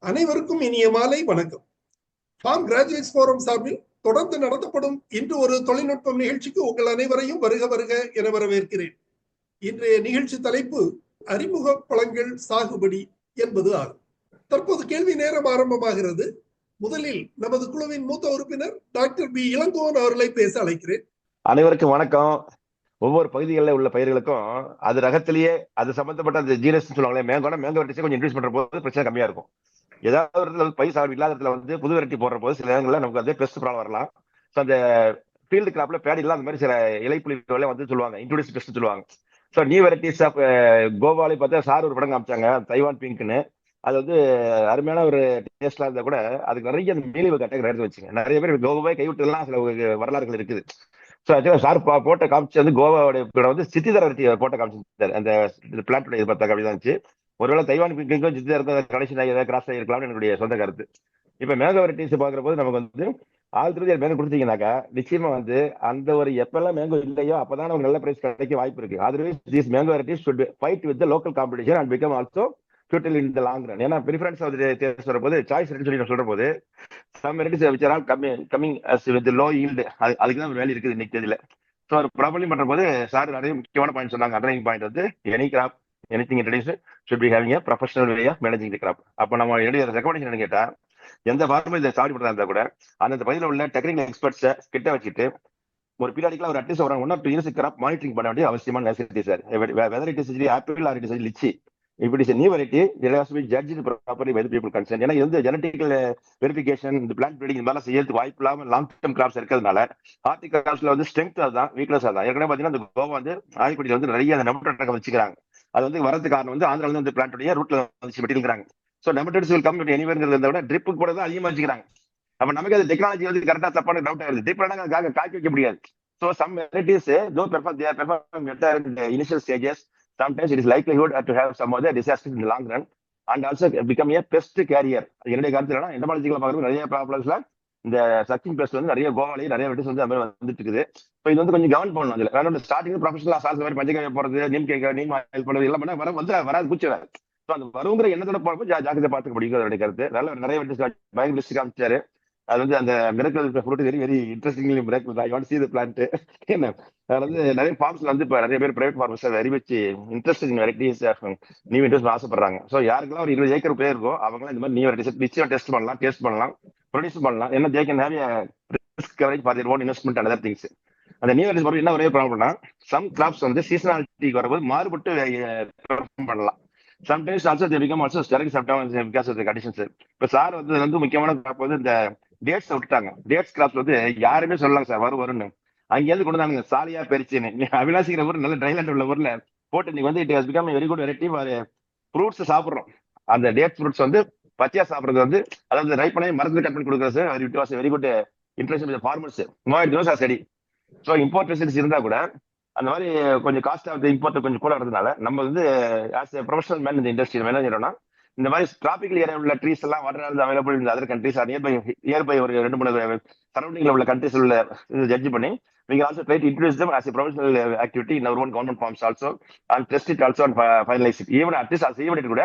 அனைவருக்கும் இனிய மாலை வணக்கம். ஃபார்ம் கிராஜுவேட்ஸ் ஃபோரம் சார்பில் தொடர்ந்து நடத்தப்படும் இன்று ஒரு தொழில்நுட்பம் நிகழ்ச்சிக்கு உங்கள் அனைவரையும் வருக வருக என வரவேற்கிறேன். இன்றைய நிகழ்ச்சி தலைப்பு அறிமுக பழங்கள் சாகுபடி என்பது ஆகும். தற்போது கேள்வி நேரம் ஆரம்பமாகிறது. முதலில் நமது குழுவின் மூத்த உறுப்பினர் டாக்டர் பி இளங்கோவன் அவர்களை பேச அழைக்கிறேன். அனைவருக்கும் வணக்கம். ஒவ்வொரு பகுதிகளில் உள்ள பயிர்களுக்கும் அது ரகத்திலேயே அது சம்பந்தப்பட்ட அந்த ஜீனஸ் சொல்லுவாங்களே, மேங்கோ வெரைட்டிஸை கொஞ்சம் இன்ட்ரூஸ் பண்ற போது பிரச்சனை கம்மியா இருக்கும். ஏதாவது ஒரு இடத்துல பயிர் சாகுபடி இல்லாத இடத்துல வந்து புது வெரைட்டி போடுற போது சில இடங்கள்ல நமக்கு வந்து பெஸ்ட் ப்ராப்ளம் வரலாம். ஸோ அந்த ஃபீல்டு கிராப்ல பேடிலாம் அந்த மாதிரி சில இலைப்புலிகளை வந்து சொல்லுவாங்க, இன்ட்ரோடியூஸ் பெஸ்ட் சொல்லுவாங்க. ஸோ நியூ வெரைட்டிஸ் ஆஃப் கோவாலே பார்த்தா சார் ஒரு படம் காமிச்சாங்க, தைவான் பிங்க்னு. அது வந்து அருமையான ஒரு டேஸ்ட்லாம் இருந்தா கூட அதுக்கு நிறைய அந்த மீளிவு கட்டை எடுத்து வச்சுங்க. நிறைய பேர் கோவாவை கைவிட்டதெல்லாம் சில வரலாறுகள் இருக்குது. ஸோ ஆக்சுவலாக சார் போட்டோ காமிச்சு வந்து கோவாவுடைய வந்து சித்திதர போட்டோ காமிச்சிருந்தார். அந்த பிளான்டோட பார்த்தா அப்படி தான் இருந்துச்சு. ஒருவேளை தைவான் பிங்கும் சித்திதர கனெக்ஷன் ஏதாவது கிராஸ் ஆகிருக்கலாம்னு என்னுடைய சொந்த கருத்து. இப்போ மேங்கோ வெரைட்டிஸ் பார்க்குற போது நமக்கு வந்து ஆல்ரெடி மேங்கோ கொடுத்தீங்கன்னாக்கா நிச்சயமா வந்து அந்த ஒரு எப்பெல்லாம் மேங்கோ இல்லையோ அப்பதான் நமக்கு நல்ல பிரைஸ் கிடைக்க வாய்ப்பு இருக்கு. Otherwise these mango varieties should fight with the local competition and become also futile in the long run. ஏன்னா ப்ரிஃபரன்ஸ் தேர்வு சொல்ற போது சாய்ஸ் சொல்லி சொல்ற போது some varieties which are all coming as with the low yield, அதுக்கு தான் value இருக்குது இன்னைக்கு தெரியல. ஸோ ஒரு ப்ராப்ளம் பண்ற போது சார் நிறைய முக்கியமான பாயிண்ட் சொன்னாங்க. அட்ரைங் பாயிண்ட் வந்து any crop anything introduce should be having a professional way of managing the crop. அப்போ நம்ம என்னுடைய ரெக்கமெண்டேஷன் கேட்டா எந்த ஃபார்மர் இதை சாப்பிட்டு பண்றதா இருந்தா கூட அந்த பகுதியில் உள்ள டெக்னிக்கல் எக்ஸ்பர்ட்ஸை கிட்ட வச்சுட்டு ஒரு பீரியாடிக்கலா ஒரு அட்லீஸ்ட் ஒரு 1 or 2 years கிராப் மானிட்டரிங் பண்ண வேண்டிய அவசியமான necessity sir. Whether it is apple or it is litchi, if it is a new variety, it has to be judged properly by the people concerned. ஏன்னா இது வந்து genetical verification, இந்த plant breeding இந்த மாதிரி செய்யறதுக்கு வாய்ப்பு இல்லாம லாங் டர்ம் கிராப்ஸ் இருக்கிறதுனால ஹார்டிக் கிராப்ஸ்ல வந்து ஸ்ட்ரென்த் அதுதான், வீக்னஸ் அதுதான். ஏற்கனவே பாத்தீங்கன்னா அந்த கோவா வந்து ஆய்க்குடியில வந்து நிறைய அந்த நெமட்டோட் வச்சுக்கிறாங்க. அது வந்து வரது காரணம் வந்து ஆந்திரால இருந்து அந்த பிளான்டோடைய ரூட்ல வந்து வெட்டிருக்காங்க. ஸோ நெமட்டோட்ஸ் வில் கம் எனிவேர்ங்கிறத விட ட்ரிப்பு கூட தான் அதிகமா வச்சுக்கிறாங்க. அப்ப நமக்கு அது டெக்னாலஜி வந்து கரெக்டா தப்பான டவுட் ஆயிருது. ட்ரிப் காய்க்க வைக்க முடியாது. ஸோ சம் வெரைட்டிஸ் தோ perform better in the initial stages. Sometimes it is likelihood to have some other disasters in the long run and also become a pest carrier. என்னுடைய கருத்துல எண்டமாலஜிக்கல பார்க்குறது நிறைய ப்ராப்ளம்ஸ்ல இந்த சச்சிங் பெஸ்ட் வந்து நிறைய கோவாலையும் நிறைய வெட்டிஸ் வந்து அந்த மாதிரி வந்துட்டு இருக்குது. இப்போ இது வந்து கொஞ்சம் கவர்ன் பண்ணணும். அதுல வேற ஸ்டார்டிங் ப்ரொஃபஷனல் சால்ஸ் மாதிரி பஞ்சகாய போறது, நீம் ஆயில் போடுறது எல்லாம் பண்ண வராது பூச்சி வராது. ஸோ அந்த வருங்கிற எண்ணத்தோட போறப்போ ஜாக்கிரதை பார்த்துக்க முடியும். அதோட கருத்து நிறைய வெட்டிஸ் பயங்கர லிஸ்ட் காமிச்சாரு. அது வந்து அந்த miracle fruit very very interestingly miracle. I want see the plant. என்ன அது வந்து நிறைய ஃபார்ம்ஸ்ல வந்து இப்போ நிறைய பேர் private farmers very much interest in varieties new interest ஆசைப்படுறாங்க. ஸோ யாருக்கெல்லாம் ஒரு 20 ஏக்கர் பேர் இருக்கோ அவங்களாம் இந்த மாதிரி நியூ வெரைட்டிஸ் நிச்சயம் டெஸ்ட் பண்ணலாம், ப்ரொடியூஸ் பண்ணலாம். ஏன்னா they can have a risk coverage for their own investment and other things. அந்த நியூ வெரைட்டிஸ் பொறுத்து என்ன ஒரே ப்ராப்ளம்னா சம் கிராப்ஸ் வந்து சீசனாலிட்டிக்கு வரும்போது மாறுபட்டு பண்ணலாம். Sometimes also they become also sterile sometimes because of the conditions. இப்போ சார் வந்து முக்கியமான கிராப் வந்து இந்த டேட்ஸ் விட்டுட்டாங்க. டேட்ஸ் கிராப்ஸ் வந்து யாருமே சொல்லலாம் சார் வரும்னு. அங்கேயிருந்து கொண்டு வந்தாங்க சாலியா பெரிச்சின்னு. அவினாசிங்கிற ஊர் நல்ல ட்ரைலாண்ட் உள்ள ஊர்ல போட்டு இன்னைக்கு வந்து it has become very good variety. Fruits சாப்பிட்றோம். அந்த டேட் ஃப்ரூட்ஸ் வந்து பச்சையா சாப்பிட்றது வந்து அதாவது ரைப் பண்ணி மரத்துல கட் பண்ணி கொடுக்குறது it was very good interest with farmers. சரி. ஸோ இம்போர்ட் ஃபெசிலிட்டிஸ் இருந்தா கூட அந்த மாதிரி கொஞ்சம் காஸ்ட் ஆஃப் இம்போர்ட் கொஞ்சம் கூட வரதுனால நம்ம வந்து ஆஸ் எ ப்ரொஃபஷனல் மேன் இந்த இண்டஸ்ட்ரி என்ன செய்யறோம்னா இந்த மாதிரி டிராபிக்கல் ஏரியா உள்ள ட்ரீஸ் எல்லாம் வாட்டர் அவைலபிள் இந்த அதர் கண்ட்ரீஸ் நியர்பை ஒரு 2-3 சரௌண்டிங்ல உள்ள கண்ட்ரீஸ் உள்ள ஜட்ஜ் பண்ணி we can also try to introduce them as a professional activity in our own government farms also and test it also and finalize it. Even at least as even கூட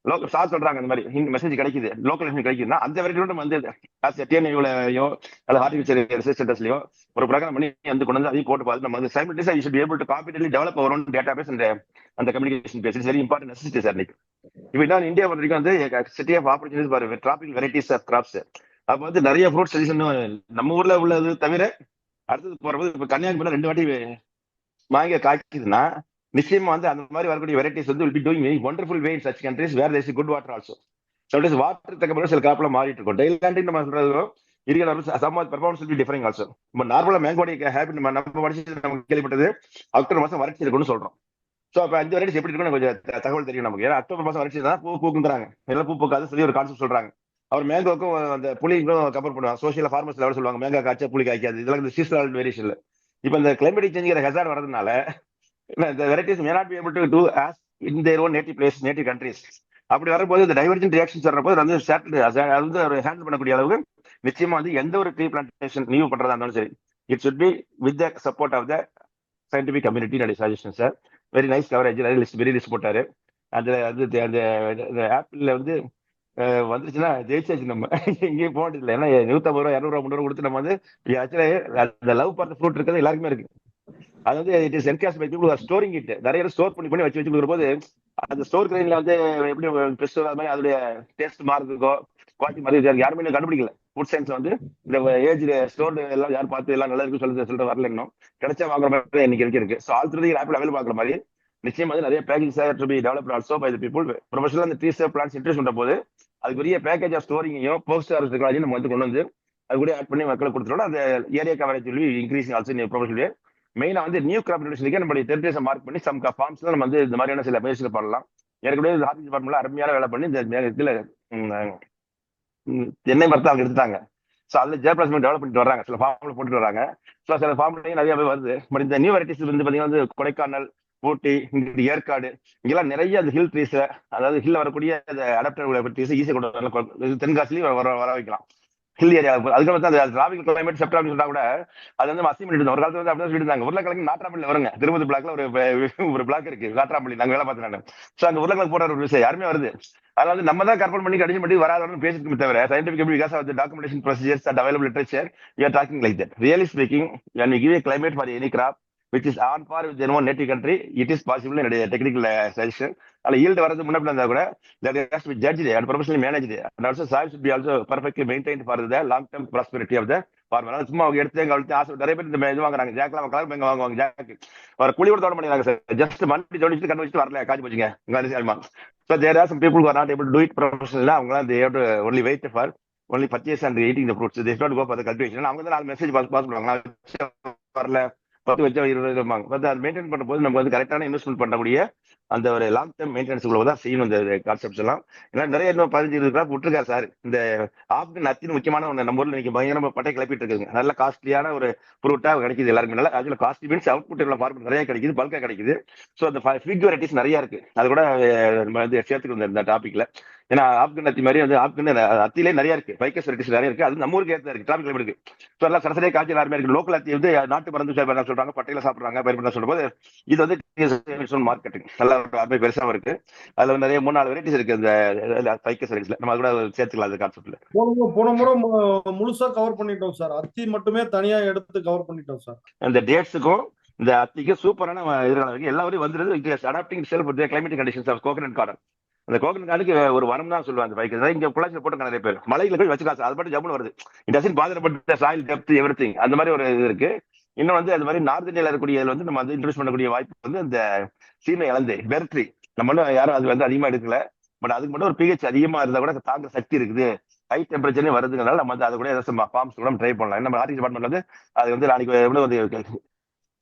local sir சொல்றாங்க இந்த மாதிரி message கிடைக்குது, local கிடைக்குதுன்னா அந்த variety நம்ம வந்து as டிஎன்ஏலையோ அல்லது ஹார்டிகல்ச்சர் ரிசர்ச் சென்டர்ஸ்லயோ ஒரு ப்ரோக்ராம் பண்ணி வந்து கொண்டு வந்து அதையும் போட்டு பார்த்து நம்ம வந்து சைமல்டேனியஸா you should be able to competently develop our own database அந்த communication base. It's very important necessity sir. இப்போ இன்னும் இந்தியா வரைக்கும் வந்து city of opportunities for tropical varieties of crops. அப்போ வந்து நிறைய ஃப்ரூட் சஜஷன் நம்ம ஊர்ல உள்ளது தவிர அடுத்தது போறபோது இப்போ கன்னியாகுமரி 2 வாட்டி மாங்க காய்க்குதுன்னா நிச்சயமா வந்து அந்த மாதிரி வரக்கூடிய வெரைட்டிஸ் வந்து will be doing very wonderful way in such countries where there is good water also. Sometimes water தக்கப்புறம் சில கிராப்ல மாறிட்டு இருக்கும். டெய்லாண்டிங் நம்ம சொல்றதோ இருக்கிற somewhat performance will be differing also. நம்ம நார்மலா மேங்கோடைய ஹேபிட் நம்ம படிச்சு நமக்கு கேள்விப்பட்டது அக்டோபர் மாசம் வறட்சி இருக்குன்னு சொல்றோம். ஸோ அப்போ 5 வெரைட்டிஸ் எப்படி இருக்குன்னு கொஞ்சம் தகவல் தெரியும் நமக்கு. ஏன்னா அக்டோபர் மாசம் வறட்சி தான் பூ பூக்குங்கிறாங்க, எல்லாம் பூ பூக்காது சொல்லி ஒரு கான்செப்ட் சொல்றாங்க. அவர் மேங்கோக்கும் அந்த புளிக்கும் கம்பேர் பண்ணுவாங்க. சோசியல் ஃபார்மர்ஸ் லெவல் சொல்லுவாங்க மேங்கா காய்ச்சா புளி காய்க்காது. இதெல்லாம் இந்த சீசனல் வேரியேஷன். இப்போ இந்த கிளைமேட்டிக் சேஞ்சுங்கிற ஹெசார்ட் வரதுனால the varieties may not be able to do as in their own native place, native countries. அப்படி வரும்போது இந்த டைவர்ஜென்ட் ரியாக்ஷன்ஸ் வரப்போது வந்து அது வந்து ஒரு ஹேண்டில் பண்ணக்கூடிய அளவுக்கு நிச்சயமா வந்து எந்த ஒரு ட்ரீ பிளான்டேஷன் நியூ பண்றதா இருந்தாலும் சரி it should be with the support of the scientific community. என்னுடைய suggestion sir. Very nice coverage, very list போட்டாரு. அந்த ஆப்பிள்ல வந்து வந்துருச்சுன்னா ஜெயிச்சாச்சு நம்ம. எங்கேயும் போக வேண்டியதில்லை. ஏன்னா 150 ரூபா 200 ரூபா 300 கொடுத்து நம்ம வந்து ஆக்சுவலி அந்த லவ் பார்த்த ஃப்ரூட் இருக்கிறது எல்லாருக்குமே இருக்கு. அது வந்து it is encase by people storing it. நிறைய பேர் ஸ்டோர் பண்ணி வச்சு கொடுக்கும்போது அந்த ஸ்டோர் கிரைன்ல வந்து எப்படி பெஸ்ட் அது மாதிரி அதோடைய டேஸ்ட் மாறுறதுக்கோ குவாலிட்டி மாதிரி யாருமே இன்னும் கண்டுபிடிக்கல. ஃபுட் சயின்ஸ் வந்து இந்த ஏஜ் ஸ்டோர் எல்லாம் யார் பார்த்து எல்லாம் நல்லா இருக்கு சொல்லிட்டு வரல. இன்னும் கிடைச்சா வாங்குற மாதிரி இன்னைக்கு இருக்கு. So all through apple available பார்க்குற மாதிரி நிச்சயம் வந்து நிறைய package to be developed also by the people professional. அந்த ட்ரீ சேவ் பிளான்ஸ் இன்ட்ரெஸ்ட் பண்ற போது அதுக்குரிய பேக்கேஜ் ஆஃப் ஸ்டோரிங்கையும் போஸ்ட் ஆர்ஸ் டெக்னாலஜி நம்ம வந்து கொண்டு வந்து அது கூட ஆட் பண்ணி மக்களுக்கு கொடுத்துட்டோம். அந்த area coverage will increasing also professional. மெயினா வந்து நியூ கிராப் இன்ட்ரடக்ஷனுக்கு நம்மளுடைய டெரிட்டரிஸை மார்க் பண்ணி சம் ஃபார்ம்ஸ்ல நம்ம வந்து இந்த மாதிரியான சில முயற்சிகள் பண்ணலாம். ஏற்கனவே ஹார்டிகல்ச்சர் டிபார்ட்மெண்ட்ல அருமையான வேலை பண்ணி இந்த இதுல தென்னை மரத்தை அவங்க எடுத்துட்டாங்க. ஸோ அதுல ஜெயபிளாஸ்மெண்ட் டெவலப் பண்ணிட்டு வராங்க, சில ஃபார்ம்ல போட்டுட்டு வராங்க. ஸோ சில ஃபார்ம்லையும் நிறைய வருது. பட் இந்த நியூ வெரைட்டிஸ் வந்து பாத்தீங்கன்னா வந்து கொடைக்கானல், ஊட்டி, இங்கிட்டு ஏற்காடு, இங்கெல்லாம் நிறைய அந்த ஹில் ட்ரீஸ், அதாவது ஹில்ல வரக்கூடிய அடாப்டர் ட்ரீஸ் ஈஸியாக கொண்டு வரலாம். தென்காசிலையும் வர வைக்கலாம் ஹில் ஏரியா. அதுக்கு வந்து அந்த டிராபிக் கிளைமேட் செப்டம்பர் சொன்னா கூட அது வந்து அசைமெண்ட் ஒரு காலத்துல வந்து அப்படியே சொல்லியிருந்தாங்க. உருளைக்கிழங்கு நாட்டாம்பள்ளி வருங்க, திருப்பதி பிளாக்ல ஒரு பிளாக் இருக்கு நாட்டாம்பள்ளி, நாங்க வேலை பார்த்தேன். ஸோ அங்க உருளைக்கிழங்கு போற ஒரு விஷயம் யாருமே வருது. அதாவது நம்ம தான் கற்பனை பண்ணி கடிச்சு பண்ணி வராதவங்க பேசிட்டு தவிர scientific because of the documentation procedures and available literature we are talking like that. Really speaking when we give a climate for any crop which is on par with their own native country, it is possible in a technical suggestion. அதில் yield வரது முன்னாடி இருந்தா கூட that has to be judged and professionally managed, and also soil should be also perfectly maintained for the long term prosperity of the farmer. அது சும்மா அவங்க எடுத்து எங்க ஆசை நிறைய பேர் இந்த இது வாங்குறாங்க, ஜாக்லாம் கலர் எங்க வாங்குவாங்க, ஜாக்கு ஒரு குழி கூட தோட பண்ணிடுறாங்க சார். ஜஸ்ட் மண்டி ஜோடிச்சுட்டு கண்ணு வச்சுட்டு வரல, காஞ்சி போச்சுங்க இங்க. So there are some people who are not able to do it professionally. அவங்களாம் they have to only wait for only purchase and eating the fruits. They have to go for the cultivation. அவங்க தான் 4 message pass பண்ணுவாங்க, வரல 10 வச்சா 20 இருப்பாங்க. But அதை maintain பண்ணும்போது நம்ம வந்து கரெக்டான இன்வெஸ்ட்மெண்ட் பண்ணக்கூடிய அந்த ஒரு லாங் டேர்ம் மெயின்டெனன்ஸ் தான் செய்யணும் இந்த கான்செப்ட்ஸ் எல்லாம். ஏன்னா நிறைய இன்னும் 15-20 கிராப் விட்டுருக்காரு சார். இந்த ஆப்கன் அத்தின்னு முக்கியமான ஒன்று நம்ம ஊர்ல இன்னைக்கு பயங்கரமா பட்டை கிளப்பிட்டு இருக்குங்க. நல்ல காஸ்ட்லியான ஒரு ஃப்ரூட்டா கிடைக்குது எல்லாருமே. நல்லா அதுல காஸ்ட்லி மீன்ஸ் அவுட்புட் ஃபார்ம் நிறைய கிடைக்குது, பல்கா கிடைக்குது. ஸோ அந்த ஃபிக் வெரைட்டிஸ் நிறைய இருக்கு. அது கூட நம்ம வந்து சேர்த்துக்கு இந்த டாபிக்ல. ஏன்னா ஆப்கன் அத்தி மாதிரி வந்து ஆப்கன் அத்திலே நிறைய இருக்கு, பைக்கஸ் வெரைட்டிஸ் நிறைய இருக்கு. அது நம்ம ஊருக்கு ஏற்ற இருக்கு, டிராபிக் கிளைமேட் இருக்கு. ஸோ எல்லாம் சரசரியா காய்ச்சல் எல்லாருமே இருக்கு. லோக்கல் அத்தி வந்து நாட்டு மருந்து சொல்றாங்க, பட்டையில சாப்பிடுறாங்க, பயிர் பண்ண சொல்லும் போது இது வந்து மார்க்கெட்டிங் நல்லா பெருசாவும் இருக்கு. அதுல நிறைய 3-4 வெரைட்டிஸ் இருக்கு இந்த பைக்கஸ் வெரைட்டிஸ்ல. நம்ம கூட சேர்த்துக்கலாம் அந்த கான்செப்ட்ல. போன முறை முழுசா கவர் பண்ணிட்டோம் சார். அத்தி மட்டுமே தனியா எடுத்து கவர் பண்ணிட்டோம் சார். அந்த டேட்ஸுக்கும் இந்த அத்திக்கும் சூப்பரான எதிர்காலம் இருக்கு. எல்லாரும் வந்துருது adapting self climatic conditions of coconut garden. அந்த கோகனட் கார்டுக்கு ஒரு வரம் தான் சொல்லுவாங்க. அந்த பைக் இங்க பொள்ளாச்சியில் போட்டு நிறைய பேர் மலையில போய் வச்சுக்காசு அது மட்டும் ஜம்முன்னு வருது. It doesn't bother about soil depth everything. அந்த மாதிரி ஒரு இது இருக்கு. இன்னும் வந்து அது மாதிரி நார்த் இந்தியாவில் இருக்கக்கூடிய வந்து நம்ம வந்து இன்ட்ரெஸ்ட் பண்ணக்கூடிய வாய்ப்பு வந்து இந்த சீமை இழந்து பெர்ட்ரி நம்ம யாரும் அது வந்து அதிகமா எடுக்கல. பட் அதுக்கு மட்டும் ஒரு பிஹெச் அதிகமா இருந்தா கூட தாங்க சக்தி இருக்குது, ஹை டெம்பரேச்சர்லயும் வருதுனால நம்ம வந்து அதை கூட ஏதாச்சும் ஃபார்ம்ஸ் கூட ட்ரை பண்ணலாம். நம்ம ஆர்டி டிபார்ட்மெண்ட் வந்து அது வந்து நாளைக்கு எவ்வளவு வந்து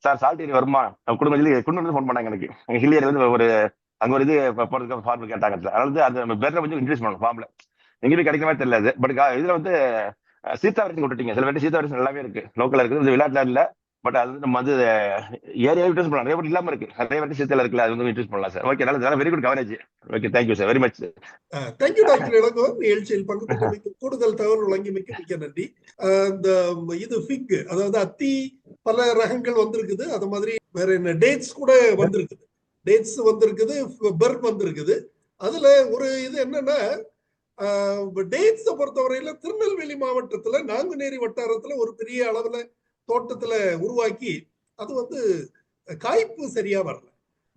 சார் சால்ட் ஏரி வருமா குடும்பம் ஃபோன் பண்ணாங்க எனக்கு. ஹில் ஏரியா வந்து ஒரு அங்க ஒரு இது போறதுக்கு ஃபார்ம் கேட்டாங்க. அதனால அது பெட்டரை கொஞ்சம் இன்க்ரீஸ் பண்ணணும் ஃபார்ம்ல. எங்கேயுமே கிடைக்கிற மாதிரி தெரியல. பட் இதுல வந்து சீதாவரிசி விட்டுட்டீங்க. சில பேர் சீதாவரிசி நல்லாவே இருக்கு, லோக்கல் இருக்குது, இந்த விளையாட்டுல இல்ல. பட் அது நம்ம வந்து ஏரியாவை யூஸ் பண்ணலாம். நிறைய பேர் இல்லாம இருக்கு, நிறைய பேர் சீத்தால இருக்குல்ல, அது வந்து யூஸ் பண்ணலாம் சார். ஓகே, நல்ல very good coverage. Okay, thank you sir, very much. Thank you doctor Elango. நிகழ்ச்சியில் பங்கு பெற்றமைக்கு கூடுதல் தகவல் வழங்கியமைக்கு மிக்க நன்றி. இந்த இது ஃபிக், அதாவது அத்தி பல ரகங்கள் வந்திருக்குது. அது மாதிரி வேற என்ன டேட்ஸ் கூட வந்திருக்குது, டேட்ஸ் வந்திருக்குது, பெர்க் வந்திருக்குது. அதுல ஒரு இது என்னன்னா டேட்ஸை பொறுத்தவரையில திருநெல்வேலி மாவட்டத்துல நாங்குநேரி வட்டாரத்துல ஒரு பெரிய அளவுல தோட்டத்துல உருவாக்கி அது வந்து காய்ப்பு சரியா வரல.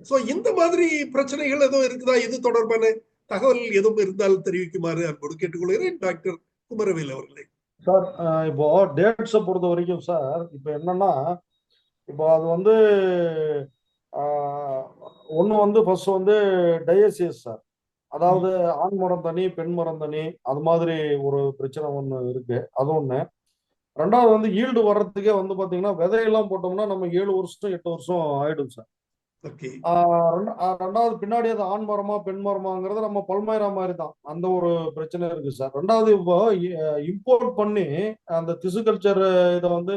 சோ இந்த மாதிரி பிரச்சனைகள் எதுவும் இருக்குதா? இது தொடர்பான தகவல் எதுவும் இருந்தால் தெரிவிக்குமாறு அன்போடு கேட்டுக்கொள்கிறேன் டாக்டர் குமரவேல் அவர்களே. சார் இப்போ டேட்ஸை பொறுத்த வரைக்கும் சார், இப்போ என்னன்னா இப்போ அது வந்து ஒன்று வந்து ஃபர்ஸ்ட் வந்து டயசியஸ் சார், அதாவது ஆண் மரம் தனி பெண் மரம் தனி, அது மாதிரி ஒரு பிரச்சனை ஒன்று இருக்கு. அது ஒன்று. ரெண்டாவது வந்து ஈல்டு வர்றதுக்கே வந்து பாத்தீங்கன்னா விதையெல்லாம் போட்டோம்னா நம்ம 7 வருஷம் 8 வருஷம் ஆயிடும் சார். ரெண்டாவது பின்னாடி அது ஆண் மரமா பெண் மரமாங்கிறது நம்ம பல்மைரா மாதிரி தான், அந்த ஒரு பிரச்சனை இருக்கு சார். ரெண்டாவது இப்போ இம்போர்ட் பண்ணி அந்த திசு கல்ச்சர் இதை வந்து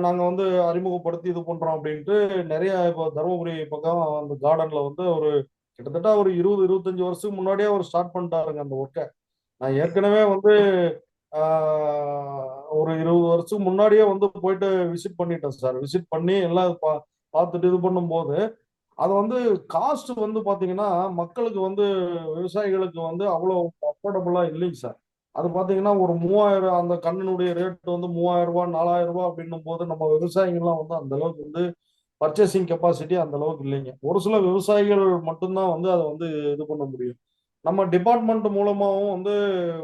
நாங்க வந்து அறிமுகப்படுத்தி இது பண்றோம் அப்படின்ட்டு நிறைய இப்போ தருமபுரி பக்கம் அந்த கார்டன்ல வந்து ஒரு கிட்டத்தட்ட ஒரு 20-25 வருஷத்துக்கு முன்னாடியே அவர் ஸ்டார்ட் பண்ணிட்டாருங்க அந்த ஒர்க்கை. நான் ஏற்கனவே வந்து ஒரு 20 வருஷத்துக்கு முன்னாடியே வந்து போயிட்டு விசிட் பண்ணிட்டேன் சார். விசிட் பண்ணி எல்லாம் பார்த்துட்டு இது பண்ணும்போது அது வந்து காஸ்ட் வந்து பாத்தீங்கன்னா மக்களுக்கு வந்து விவசாயிகளுக்கு வந்து அவ்வளோ அஃபோர்டபுளா இல்லைங்க சார். அது பாத்தீங்கன்னா ஒரு 3000 அந்த கண்ணினுடைய ரேட் வந்து 3000 ரூபாய் 4000 ரூபாய் அப்படின்னும் போது நம்ம விவசாயிகள்லாம் வந்து அந்த அளவுக்கு வந்து பர்ச்சேசிங் கெப்பாசிட்டி அந்த அளவுக்கு இல்லைங்க. ஒரு சில விவசாயிகள் மட்டும்தான் வந்து அதை வந்து இது பண்ண முடியும். நம்ம டிபார்ட்மெண்ட் மூலமாவும் வந்து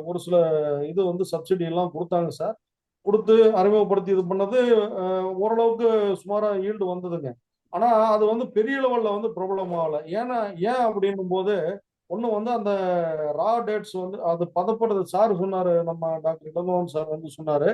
ஒரு சில இது வந்து சப்சிடி எல்லாம் கொடுத்தாங்க சார். கொடுத்து அறிமுகப்படுத்தி இது பண்ணது ஓரளவுக்கு சுமாரா ஈல்டு வந்ததுங்க. ஆனா அது வந்து பெரிய லெவல்ல வந்து ப்ராப்ளம் ஆகல. ஏன் அப்படின்னும் போது ஒண்ணு வந்து அந்த ரா டேட்ஸ் வந்து அது பதப்படுறது சார் சொன்னாரு, நம்ம டாக்டர் இளங்கோவன் சார் வந்து சொன்னாரு.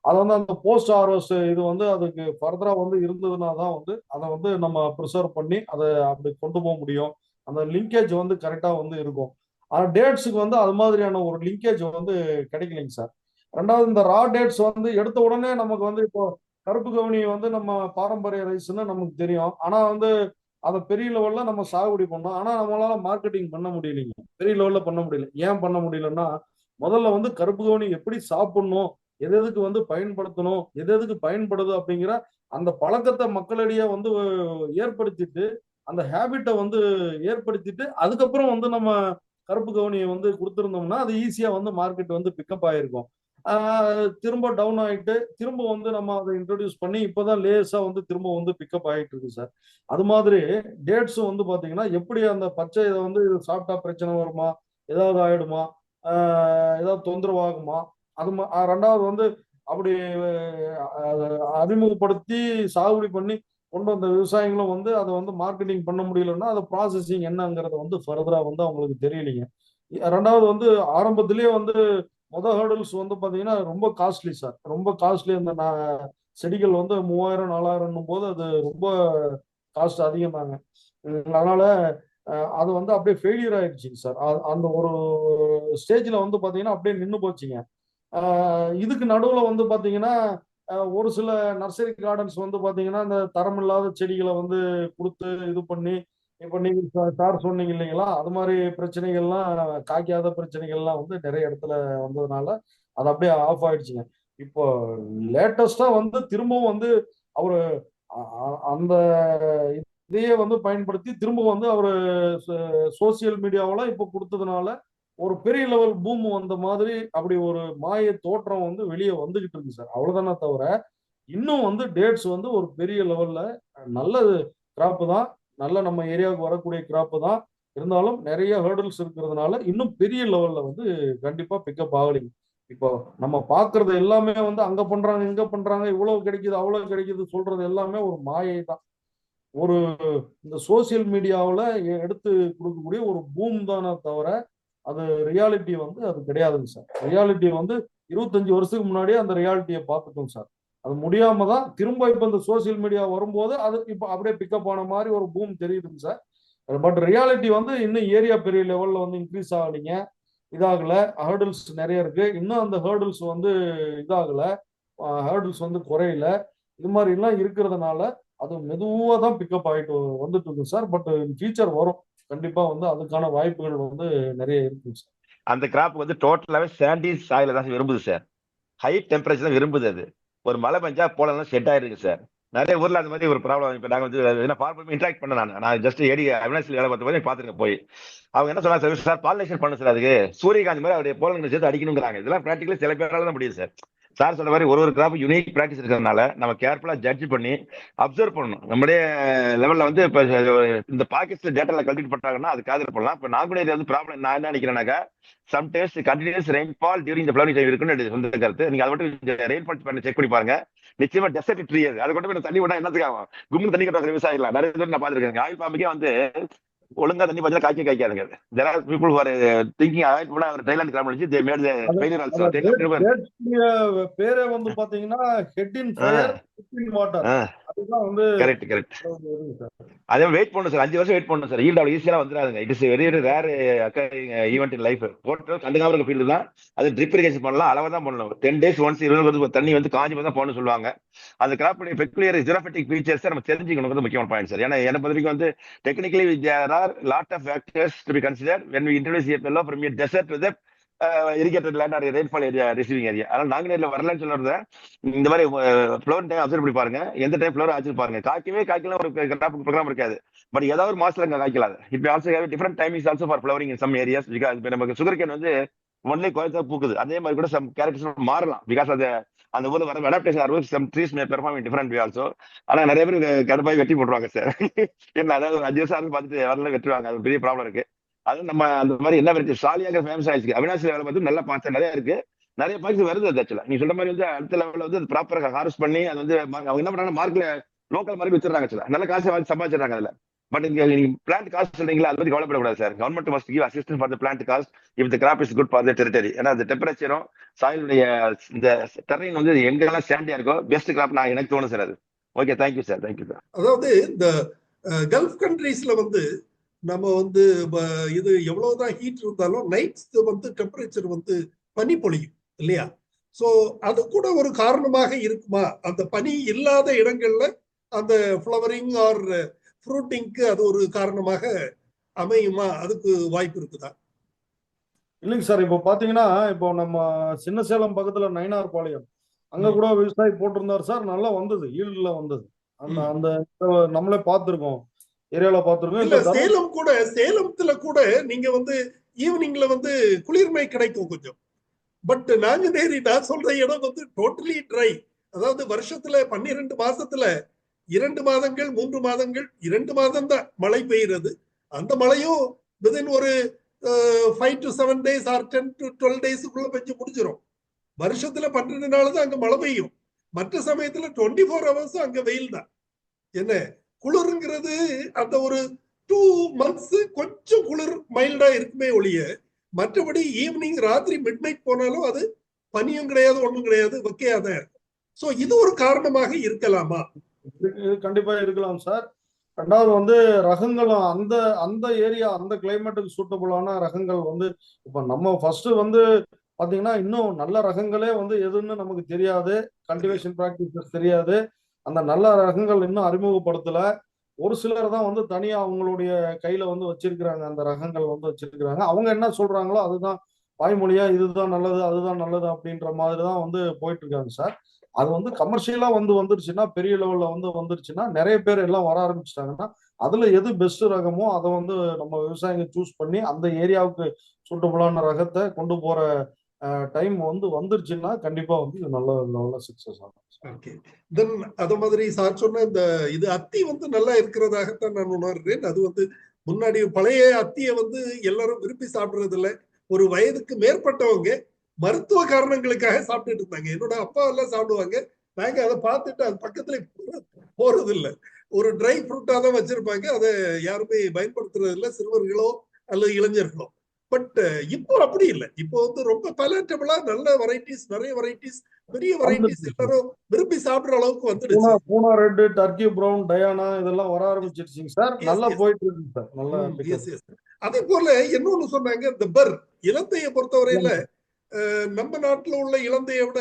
அது வந்து அந்த போஸ்ட் ஹார்வெஸ்ட் இது வந்து அதுக்கு ஃபர்தரா வந்து இருந்ததுன்னா தான் வந்து அதை வந்து நம்ம ப்ரிசர்வ் பண்ணி அதை அப்படி கொண்டு போக முடியும். அந்த லிங்கேஜ் வந்து கரெக்டா வந்து இருக்கும். ஆனா டேட்ஸுக்கு வந்து அது மாதிரியான ஒரு லிங்கேஜ் வந்து கிடைக்கலைங்க சார். ரெண்டாவது இந்த ரா டேட்ஸ் வந்து எடுத்த உடனே நமக்கு வந்து இப்போ கருப்பு கவுனி வந்து நம்ம பாரம்பரிய ரைஸ்ன்னு நமக்கு தெரியும். ஆனா வந்து அதை பெரிய லெவல்ல நம்ம சாகுபடி பண்ணோம். ஆனா நம்மளால மார்க்கெட்டிங் பண்ண முடியலைங்க. பெரிய லெவல்ல பண்ண முடியல. ஏன் பண்ண முடியலன்னா முதல்ல வந்து கருப்பு கவுனி எப்படி சாப்பிடணும், எது எதுக்கு வந்து பயன்படுத்தணும், எது எதுக்கு பயன்படுது அப்படிங்கிற அந்த பழக்கத்தை மக்களிடையே வந்து ஏற்படுத்திட்டு அந்த ஹேபிட்டை வந்து ஏற்படுத்திட்டு அதுக்கப்புறம் வந்து நம்ம கருப்பு கவுனியை வந்து கொடுத்துருந்தோம்னா அது ஈஸியா வந்து மார்க்கெட் வந்து பிக்கப் ஆயிருக்கும். திரும்ப டவுன் ஆயிட்டு திரும்ப வந்து நம்ம அதை இன்ட்ரோடியூஸ் பண்ணி இப்போதான் லேசா வந்து திரும்ப வந்து பிக்கப் ஆயிட்டு இருக்கு சார். அது மாதிரி டேட்ஸும் வந்து பாத்தீங்கன்னா எப்படி அந்த பச்சை இதை வந்து இது சாப்பிட்டா பிரச்சனை வருமா, ஏதாவது ஆயிடுமா, ஏதாவது தொந்தரவு ஆகுமா, ரெண்டாவது வந்து அப்படி அதை அறிமுகப்படுத்தி சாகுபடி பண்ணி கொண்டு வந்த விவசாயிகளும் வந்து அதை வந்து மார்க்கெட்டிங் பண்ண முடியலன்னா அதை ப்ராசஸிங் என்னங்கிறத வந்து ஃபர்தரா வந்து அவங்களுக்கு தெரியலைங்க. ரெண்டாவது வந்து ஆரம்பத்திலேயே வந்து ஹேர்டல்ஸ் வந்து பாத்தீங்கன்னா ரொம்ப காஸ்ட்லி சார். ரொம்ப காஸ்ட்லி. அந்த செடிகள் வந்து 3000 4000 போது அது ரொம்ப காஸ்ட் அதிகமாங்க. அதனால அது வந்து அப்படியே ஃபெயிலியர் ஆயிடுச்சுங்க சார். அந்த ஒரு ஸ்டேஜ்ல வந்து பாத்தீங்கன்னா அப்படியே நின்னு போச்சுங்க. இதுக்கு நடுவுல வந்து பாத்தீங்கன்னா ஒரு சில நர்சரி கார்டன்ஸ் வந்து பாத்தீங்கன்னா இந்த தரமில்லாத செடிகளை வந்து கொடுத்து இது பண்ணி இப்ப நீங்க சார் சொன்னீங்க இல்லைங்களா, அது மாதிரி பிரச்சனைகள்லாம் காய்க்காத பிரச்சனைகள்லாம் வந்து நிறைய இடத்துல வந்ததுனால அது அப்படியே ஆஃப் ஆயிடுச்சுங்க. இப்போ லேட்டஸ்டா வந்து திரும்பவும் வந்து அவரு அந்த இதையே வந்து பயன்படுத்தி திரும்ப வந்து அவரு சோசியல் மீடியாவில இப்போ கொடுத்ததுனால ஒரு பெரிய லெவல் பூம் வந்த மாதிரி அப்படி ஒரு மாய தோற்றம் வந்து வெளியே வந்துகிட்டு இருக்கு சார். அவ்வளவுதானே தவிர இன்னும் வந்து டேட்ஸ் வந்து ஒரு பெரிய லெவல்ல நல்ல கிராப் தான். நல்ல நம்ம ஏரியாவுக்கு வரக்கூடிய கிராப் தான். இருந்தாலும் நிறைய ஹேர்டல்ஸ் இருக்கிறதுனால இன்னும் பெரிய லெவல்ல வந்து கண்டிப்பா பிக்கப் ஆகலைங்க. இப்போ நம்ம பாக்குறது எல்லாமே வந்து அங்க பண்றாங்க இங்க பண்றாங்க இவ்வளவு கிடைக்குது அவ்வளவு கிடைக்குது சொல்றது எல்லாமே ஒரு மாயை தான். ஒரு இந்த சோசியல் மீடியாவில் எடுத்து கொடுக்கக்கூடிய ஒரு பூம் தானே தவிர அது ரியாலிட்டி வந்து அது கிடையாதுங்க சார். ரியாலிட்டி வந்து 25 வருஷத்துக்கு முன்னாடியே அந்த ரியாலிட்டியை பார்த்துட்டோம் சார். அது முடியாம தான் திரும்ப இப்ப இந்த சோசியல் மீடியா வரும்போது அது இப்ப அப்படியே பிக்கப் ஆன மாதிரி ஒரு பூம் தெரியுதுங்க சார். பட் ரியாலிட்டி வந்து இன்னும் ஏரியா பெரிய லெவல்ல வந்து இன்க்ரீஸ் ஆகலைங்க. இதாகல. ஹேர்டில்ஸ் நிறைய இருக்கு. இன்னும் அந்த ஹேர்டில்ஸ் வந்து இதாகல. ஹேர்டில்ஸ் வந்து குறையல. இது மாதிரி எல்லாம் இருக்கிறதுனால அது மெதுவா தான் பிக்கப் ஆயிட்டு வந்துட்டு இருக்கு சார். பட் ஃபியூச்சர் வரும். கண்டிப்பா வந்து அதுக்கான வாய்ப்புகள் வந்து நிறைய இருக்கு சார். அந்த கிராப் வந்து டோட்டலாவே சாண்டி சாயில தான் விரும்புது சார். ஹை டெம்பரேச்சர் தான் விரும்புது அது. ஒரு மழை பெஞ்சா போலாம் செட் ஆயிருக்கு சார். நிறைய ஊர்ல அந்த மாதிரி ஒரு ப்ராப்ளம். இப்ப நாங்க வந்து ஃபார்மர் இன்ட்ராக்ட் பண்ண நான் ஜஸ்ட் ஏடி அவினாசி வேலை பார்த்த போது பாத்துருக்கேன் போய். அவங்க என்ன சொன்னாங்க சார், பாலினேஷன் பண்ணு சார், அதுக்கு சூரியகாந்தி மாதிரி அவருடைய போலங்களை சேர்த்து அடிக்கணுங்கிறாங்க. இதெல்லாம் பிராக்டிகலி சில பேரால தான் முடியும் சார். சார் சொன்ன மாதிரி ஒரு கிராப் யூனிக் பிராக்டிஸ் இருக்கிறதுனால நம்ம கேர்ஃபுல்லா ஜட்ஜ் பண்ணி அப்சர்வ் பண்ணணும். நம்முடைய லெவல்ல வந்து இப்ப இந்த பாக்கெட்ஸ்ல டேட்டால கல்டிவேட் பண்றாங்கன்னா அது காதல் பண்ணலாம். இப்ப நாங்குநேரி வந்து ப்ராப்ளம் நான் என்ன நினைக்கிறேன்னாக்கா, sometimes continuous rainfall during the flowering time இருக்குன்னு சொந்த கருத்து. நீங்க அதை மட்டும் ரெயின்ஃபால் பண்ணி செக் பண்ணி பாருங்க. நிச்சயமா டெசர்ட் ட்ரீ அது. அதை கொண்டு போய் தண்ணி விட என்னத்துக்கு ஆகும்? கும்பல் தண்ணி கட்டுற விவசாயிகள் நிறைய பேர் நான் பாத்துருக்கேன். ஆயில் பாம்புக்கே வந்து ஒழுங்கா தண்ணி பார்த்தா காய்க்காதுங்க. There are people who are thinking avoid பண்ண அவர் தைலாந்து கிராமம் வச்சு they made the failure also. பேரே வந்து பாத்தீங்கன்னா head in fire head in water. அதுதான் வந்து கரெக்ட். அதே வெயிட் பண்ணணும் சார். 5 வருஷம் வெயிட் பண்ணணும் சார். ஈல்ட் அவ்வளவு ஈஸியா வந்துடாதுங்க. It is very rare event in life. போட்டு கண்டுக்காம இருக்க ஃபீல்டு தான். அது ட்ரிப் இரிகேஷன் பண்ணலாம், அளவா தான் பண்ணணும். 10 days ஒன்ஸ் 20 தண்ணி வந்து காஞ்சி தான் போகணும்னு சொல்லுவாங்க. அந்த கிராப்புடைய பெக்குலியர் ஜெனடிக் ஃபீச்சர்ஸ் நம்ம தெரிஞ்சுக்கணும். முக்கியமான பாயிண்ட் சார். ஏன்னா என்ன பொறுத்தவரைக்கும் வந்து technically there are lot of factors to be considered when we introduce a fellow from a desert to the irrigated land or rainfall area receiving area. அதனால நாங்குநேரில் வரலன்னு சொல்றது இந்த மாதிரி ஃப்ளவர் டைம் அப்சர்வ் பண்ணி பாருங்க. எந்த டைம் ஃப்ளவர் ஆச்சு பாருங்க. காய்க்கலாம் ஒரு ப்ரோக்ராம் இருக்காது. பட் ஏதாவது ஒரு மாசத்துல அங்க காய்க்கலாது. இப்போ also have different timings also for flowering in some areas. Because இப்போ நமக்கு சுகர் கேன் வந்து ஒன்லி கோயத்தா பூக்குது. அதே மாதிரி கூட சம் கேரக்டர்ஸ் மாறலாம். பிகாஸ் அது அந்த ஊர்ல வர adaptation or some trees may perform in different way also. ஆனா நிறைய பேர் கடுப்பாய் வெட்டி போட்டுருவாங்க சார். என்ன அதாவது ஒரு 5 வருஷம் பார்த்துட்டு வரல வெட்டுவாங்க. அது பெரிய ப்ராப்ளம் இருக்கு. அது நம்ம அந்த மாதிரி என்ன வெரைட்டி சாலியாக ஃபேமஸ் ஆயிடுச்சு. அவினாசி வேலை பார்த்து நல்லா பார்த்து நிறைய இருக்கு. நிறைய பாய்ச்சி வருது. அது ஆக்சுவலா நீ சொல்ற மாதிரி வந்து அடுத்த லெவலில் வந்து ப்ராப்பராக ஹார்வெஸ்ட் பண்ணி அது வந்து அவங்க என்ன பண்றாங்க மார்க்ல லோக்கல் மாதிரி வச்சிருக்காங்க. ஆக்சுவலா நல்ல காசு வாங்கி சம்பாதிச்சிடறாங்க அதுல. பட் இங்க நீங்க பிளான்ட் காஸ்ட் சொல்றீங்களா, அதை பத்தி கவலைப்படக்கூடாது sir. Government must give assistance for the plant cost if the crop is good for the territory. ஏன்னா அந்த டெம்பரேச்சரும் சாயிலுடைய இந்த டெரைன் வந்து எங்கெல்லாம் சாண்டியா இருக்கோ பெஸ்ட் கிராப் நான் எனக்கு தோணும் சார் அது. Okay, thank you sir. Thank you sir. அதாவது இந்த கல்ஃப் கண்ட்ரீஸ்ல வந்து நம்ம வந்து இது எவ்வளவுதான் ஹீட் இருந்தாலும் நைட்ஸ் வந்து டெம்பரேச்சர் வந்து பனி பொழியும் இல்லையா? சோ அது கூட ஒரு காரணமாக இருக்குமா? அந்த பனி இல்லாத இடங்கள்ல அந்த ஃப்ளவரிங் ஆர் ஃப்ரூட்டிங்க்கு அது ஒரு காரணமாக அமையுமா? அதுக்கு வாய்ப்பு இருக்குதா? இல்லைங்க சார். இப்போ பாத்தீங்கன்னா இப்போ நம்ம சின்ன சேலம் பக்கத்துல நயினார் பாளையம் அங்க கூட விவசாயி போட்டிருந்தாரு சார். நல்லா வந்தது, ஈல்டுல வந்தது. அந்த அந்த நம்மளே பார்த்திருக்கோம், ஏரியால பார்த்திருக்கோம். இல்ல சேலத்துல கூட நீங்க வந்து ஈவினிங்ல வந்து குளிர்மை கிடைக்கும் கொஞ்சம். பட் நாங்குநேரி நான் சொல்ற இடம் வந்து டோட்டலி ட்ரை. அதாவது வருஷத்துல 12 மாசத்துல 2 மாதங்கள் 3 மாதங்கள் 2 மாதம் தான் மழை பெய்யுறது. அந்த மழையும் விதின் ஒரு 5 to 7 days ஆர் 10 to 12 டேஸ்க்குள்ள பெஞ்சு முடிஞ்சிடும். வருஷத்துல 12 நாள் தான் அங்க மழை பெய்யும். மற்ற சமயத்துல 24 hours அங்க வெயில் தான். என்ன குளிருங்கிறது அந்த ஒரு 2 months கொஞ்சம் குளிர் மைல்டா இருக்குமே ஒழிய, மற்றபடி ஈவினிங் ராத்திரி மிட் நைட் போனாலும் அது பனியும் கிடையாது, ஒண்ணும் கிடையாது, வைக்கையாதான் இருக்கும். சோ இது ஒரு காரணமாக இருக்கலாமா? கண்டிப்பா இருக்கலாம் சார். ரெண்டாவது வந்து ரகங்களும் அந்த அந்த ஏரியா அந்த கிளைமேட்டுக்கு சூட்டபுளான ரகங்கள் வந்து இப்ப நம்ம ஃபர்ஸ்ட் வந்து பாத்தீங்கன்னா இன்னும் நல்ல ரகங்களே வந்து எதுன்னு நமக்கு தெரியாது. கல்டிவேஷன் பிராக்டிசஸ் தெரியாது. அந்த நல்ல ரகங்கள் இன்னும் அறிமுகப்படுத்தல. ஒரு சிலர் தான் வந்து தனியா அவங்களுடைய கையில வந்து வச்சிருக்கிறாங்க. அந்த ரகங்கள் வந்து வச்சிருக்கிறாங்க. அவங்க என்ன சொல்றாங்களோ அதுதான் வாய்மொழியா இதுதான் நல்லது அதுதான் நல்லது அப்படின்ற மாதிரி தான் வந்து போயிட்டு இருக்காங்க சார். அது வந்து கமர்ஷியலா வந்துருச்சுன்னா பெரிய லெவல்ல வந்துருச்சுன்னா நிறைய பேர் எல்லாம் வர ஆரம்பிச்சிட்டாங்கன்னா அதுல எது பெஸ்ட் ரகமோ அதை வந்து நம்ம விவசாயிங்க சூஸ் பண்ணி அந்த ஏரியாவுக்கு சூட்டபுளான ரகத்தை கொண்டு போற டைம் வந்துருச்சுன்னா கண்டிப்பா வந்து இது நல்ல லெவல்ல சக்சஸ் ஆகும். ஓகே. தென் அத மாதிரி சார் சொன்ன இந்த இது அத்தி வந்து நல்லா இருக்கிறதாகத்தான் நான் உணர்றேன். அது வந்து முன்னாடி பழைய அத்தியை வந்து எல்லாரும் விரும்பி சாப்பிடுறது இல்லை. ஒரு வயதுக்கு மேற்பட்டவங்க மருத்துவ காரணங்களுக்காக சாப்பிட்டுட்டு இருந்தாங்க. என்னோட அப்பா எல்லாம் சாப்பிடுவாங்க. நாங்க அதை பார்த்துட்டு அது பக்கத்துல போறது இல்லை. ஒரு ட்ரை ஃப்ரூட்டா தான் வச்சிருப்பாங்க. அதை யாருமே பயன்படுத்துறது இல்லை, சிறுவர்களோ அல்லது இளைஞர்களோ. பட் இப்போ அப்படி இல்லை. இப்போ வந்து ரொம்ப பலட்டபிளா நல்ல வெரைட்டிஸ், நிறைய வெரைட்டிஸ், பெரிய வெரைட்டிஸ் எல்லாரும் விரும்பி சாப்பிடுற அளவுக்கு வந்துடுச்சு. பூனா ரெட், டர்க்கி பிரவுன், டயானா இதெல்லாம் வர ஆரம்பிச்சிருச்சுங்க சார். நல்லா போயிட்டு இருக்கு சார். நல்லா. அதே போல இன்னொன்னு சொன்னாங்க, இந்த பர் இலந்தையை பொறுத்தவரையில நம்ம நாட்டுல உள்ள இலந்தையை விட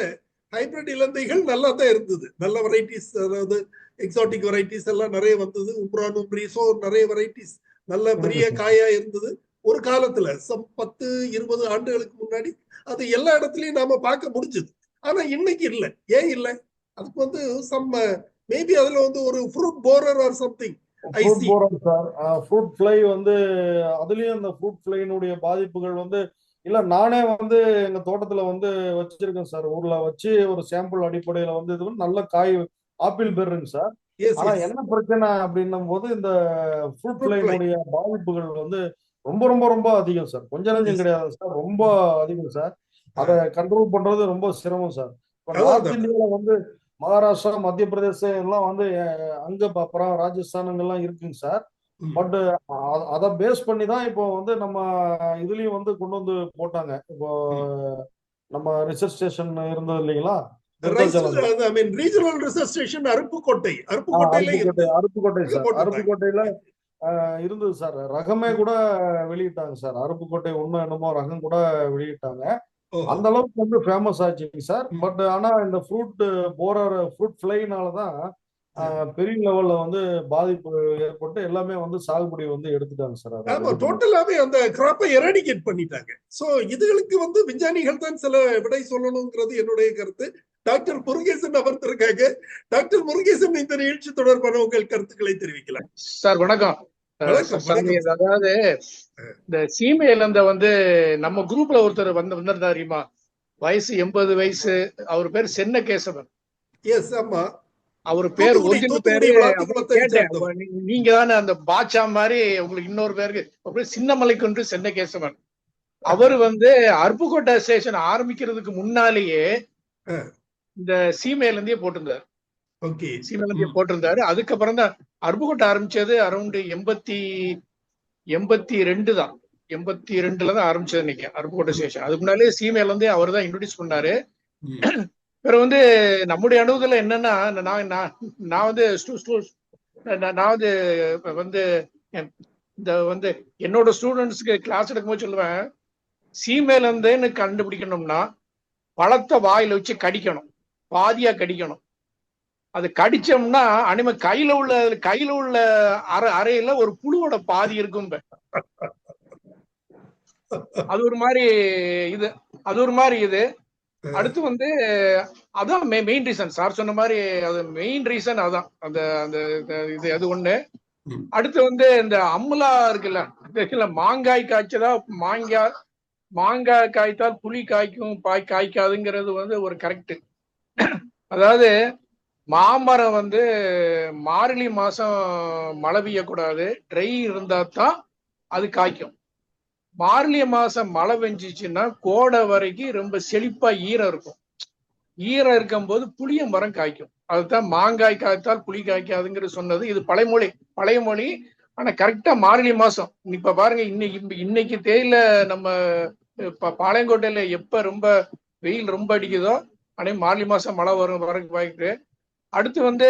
ஹைபிரிட் இலந்தைகள் நல்லா தான் இருந்தது. நல்ல வெரைட்டிஸ், அதாவது எக்ஸாட்டிக் வெரைட்டிஸ் எல்லாம் நிறைய வந்தது. உம்ரான் உம்ரீஸோ நிறைய வெரைட்டிஸ் நல்ல பெரிய காயா இருந்தது ஒரு காலத்துல. 10-20 ஆண்டுகளுக்கு முன்னாடி அது எல்லா இடத்துலயும் நாம பார்க்க முடிஞ்சது. ஆனா இன்னைக்கு இல்ல. ஏன் இல்ல? அதுக்கு வந்து சம் மேபி அதுல வந்து ஒரு fruit borer or something. Fruit fly வந்து அதுலயும் அந்த ஃப்ரூட் ஃப்ளைனுடைய பாதிப்புகள் வந்து இல்ல. நானே வந்து எங்க தோட்டத்துல வந்து வச்சிருக்கேன் சார். ஊர்ல வச்சு ஒரு சாம்பிள் அடிப்படையில வந்து இது நல்ல காய் ஆப்பிள் பெர்ருங்க சார். ஆனா என்ன பிரச்சனை அப்படின்னும் போது இந்த ஃப்ரூட் ஃப்ளைனுடைய பாதிப்புகள் வந்து ரொம்ப ரொம்ப ரொம்ப அதிகம் சார். கொஞ்சம் நஞ்சம் கிடையாது சார், ரொம்ப அதிகம் சார். அதை கண்ட்ரோல் பண்றது ரொம்ப சிரமம் சார். இப்போ நார்த் இந்தியாவில வந்து மகாராஷ்டிரா, மத்திய பிரதேசம் எல்லாம் வந்து அங்க அப்புறம் ராஜஸ்தான் எல்லாம் இருக்குங்க சார். பட் அதை பேஸ் பண்ணி தான் இப்போ வந்து நம்ம இதுலயும் வந்து கொண்டு வந்து போட்டாங்க. இப்போ நம்ம ரிசர்ச் ஸ்டேஷன் இருந்தது இல்லைங்களா, அருப்புக்கோட்டையில இருந்தது சார். ரகமே கூட வெளியிட்டாங்க சார். அருப்புக்கோட்டை ஒண்ணு என்னமோ ரகம் கூட வெளியிட்டாங்க. அந்த அளவுக்கு வந்து ஃபேமஸ் ஆச்சுங்க சார். பட் ஆனா இந்த ஃப்ரூட் போரர் ஃப்ரூட் ஃப்ளைனாலதான் பெரிய லெவல்ல வந்து பாதிப்பு ஏற்பட்டு எல்லாமே வந்து சாகுபடி வந்து எடுத்துட்டாங்க சார். அதை ஆமா, ரெடி பண்ணி டோட்டலாவே அந்த கிராப்பை எராடிகேட் பண்ணிட்டாங்க. சோ இதுகளுக்கு வந்து விஞ்ஞானிகள் தான் சில விடை சொல்லணுங்கிறது என்னுடைய கருத்து. டாக்டர் முருகேசன் அமர்ந்திருக்காங்க. டாக்டர் முருகேசன், இந்த நிகழ்ச்சி தொடர்பான உங்கள் கருத்துக்களை தெரிவிக்கலாம். சார் வணக்கம். வணக்கம், வணக்கம் சார். அதாவது இந்த சீமை இழந்த வந்து நம்ம குரூப்ல ஒருத்தர் வந்திருந்தாரு தெரியுமா? வயசு 80 வயசு. அவர் பேர் சென்ன கேசவன். எஸ், ஆமா. அவர் பேர் ஒரிஜினல் பேரு கேட்டேன். சேர்ந்தவர். நீங்க தானே அந்த பாட்சா மாதிரி உங்களுக்கு இன்னொரு பேருக்கு அப்படியே சின்னமலைக்குன்று சென்ன கேசவன். அவர் வந்து அருப்புக்கோட்டை ஸ்டேஷன் ஆரம்பிக்கிறதுக்கு முன்னாலேயே இந்த சீமையிலிருந்தே போட்டிருந்தாரு. ஓகே, சீமையிலிருந்தே போட்டிருந்தாரு. அதுக்கப்புறம் தான் அருப்புக்கோட்டை ஆரம்பிச்சது அரௌண்ட் 82 தான். 82ல தான் ஆரம்பிச்சது நினைக்கிறேன் அருப்புக்கோட்டை ஸ்டேஷன். அதுக்கு முன்னாலே சீமையில இருந்தே அவர் தான் இன்ட்ரோடியூஸ் பண்ணாரு. பிறகு வந்து நம்முடைய அனுபவத்துல என்னன்னா, நான் வந்து இந்த வந்து என்னோட ஸ்டூடெண்ட்ஸ்க்கு கிளாஸ் எடுக்கும்போது சொல்லுவேன், சீமையில இருந்தேன்னு கண்டுபிடிக்கணும்னா பழத்தை வாயில வச்சு கடிக்கணும், பாதியா கடிக்கணும். அது கடிச்சோம்னா அனிமே கையில உள்ள அறையில ஒரு புழுவோட பாதி இருக்கும். அது ஒரு மாதிரி இது. அடுத்து வந்து அதான் மெயின் ரீசன். சார் சொன்ன மாதிரி அது மெயின் ரீசன் அதான். அந்த அந்த இது அது ஒண்ணு. அடுத்து வந்து இந்த அம்லா இருக்குல்ல, மாங்காய் காய்ச்சதா மாங்காய் காய்த்தால் புளி காய்க்கும் காய்க்காதுங்கிறது வந்து ஒரு கரெக்ட். அதாவது மாமரம் வந்து மார்கழி மாசம் மழை பெய்யக்கூடாது, ட்ரை இருந்தா தான் அது காய்க்கும். மார்கழி மாசம் மழை பெஞ்சிச்சுன்னா கோடை வரைக்கும் ரொம்ப செழிப்பா ஈரம் இருக்கும். ஈரம் இருக்கும் போது புளிய மரம் காய்க்கும். அதுதான் மாங்காய் காய்த்தால் புளி காய்க்காதுங்கிறது சொன்னது. இது பழைய மொழி. ஆனா கரெக்டா மார்கழி மாசம். இப்ப பாருங்க, இன்னைக்கு தேயில நம்ம பாளையங்கோட்டையில எப்ப ரொம்ப வெயில் ரொம்ப அடிக்குதோ அதே மார்கழி மாசம் மழை வரக்கு வாய்க்கு. அடுத்து வந்து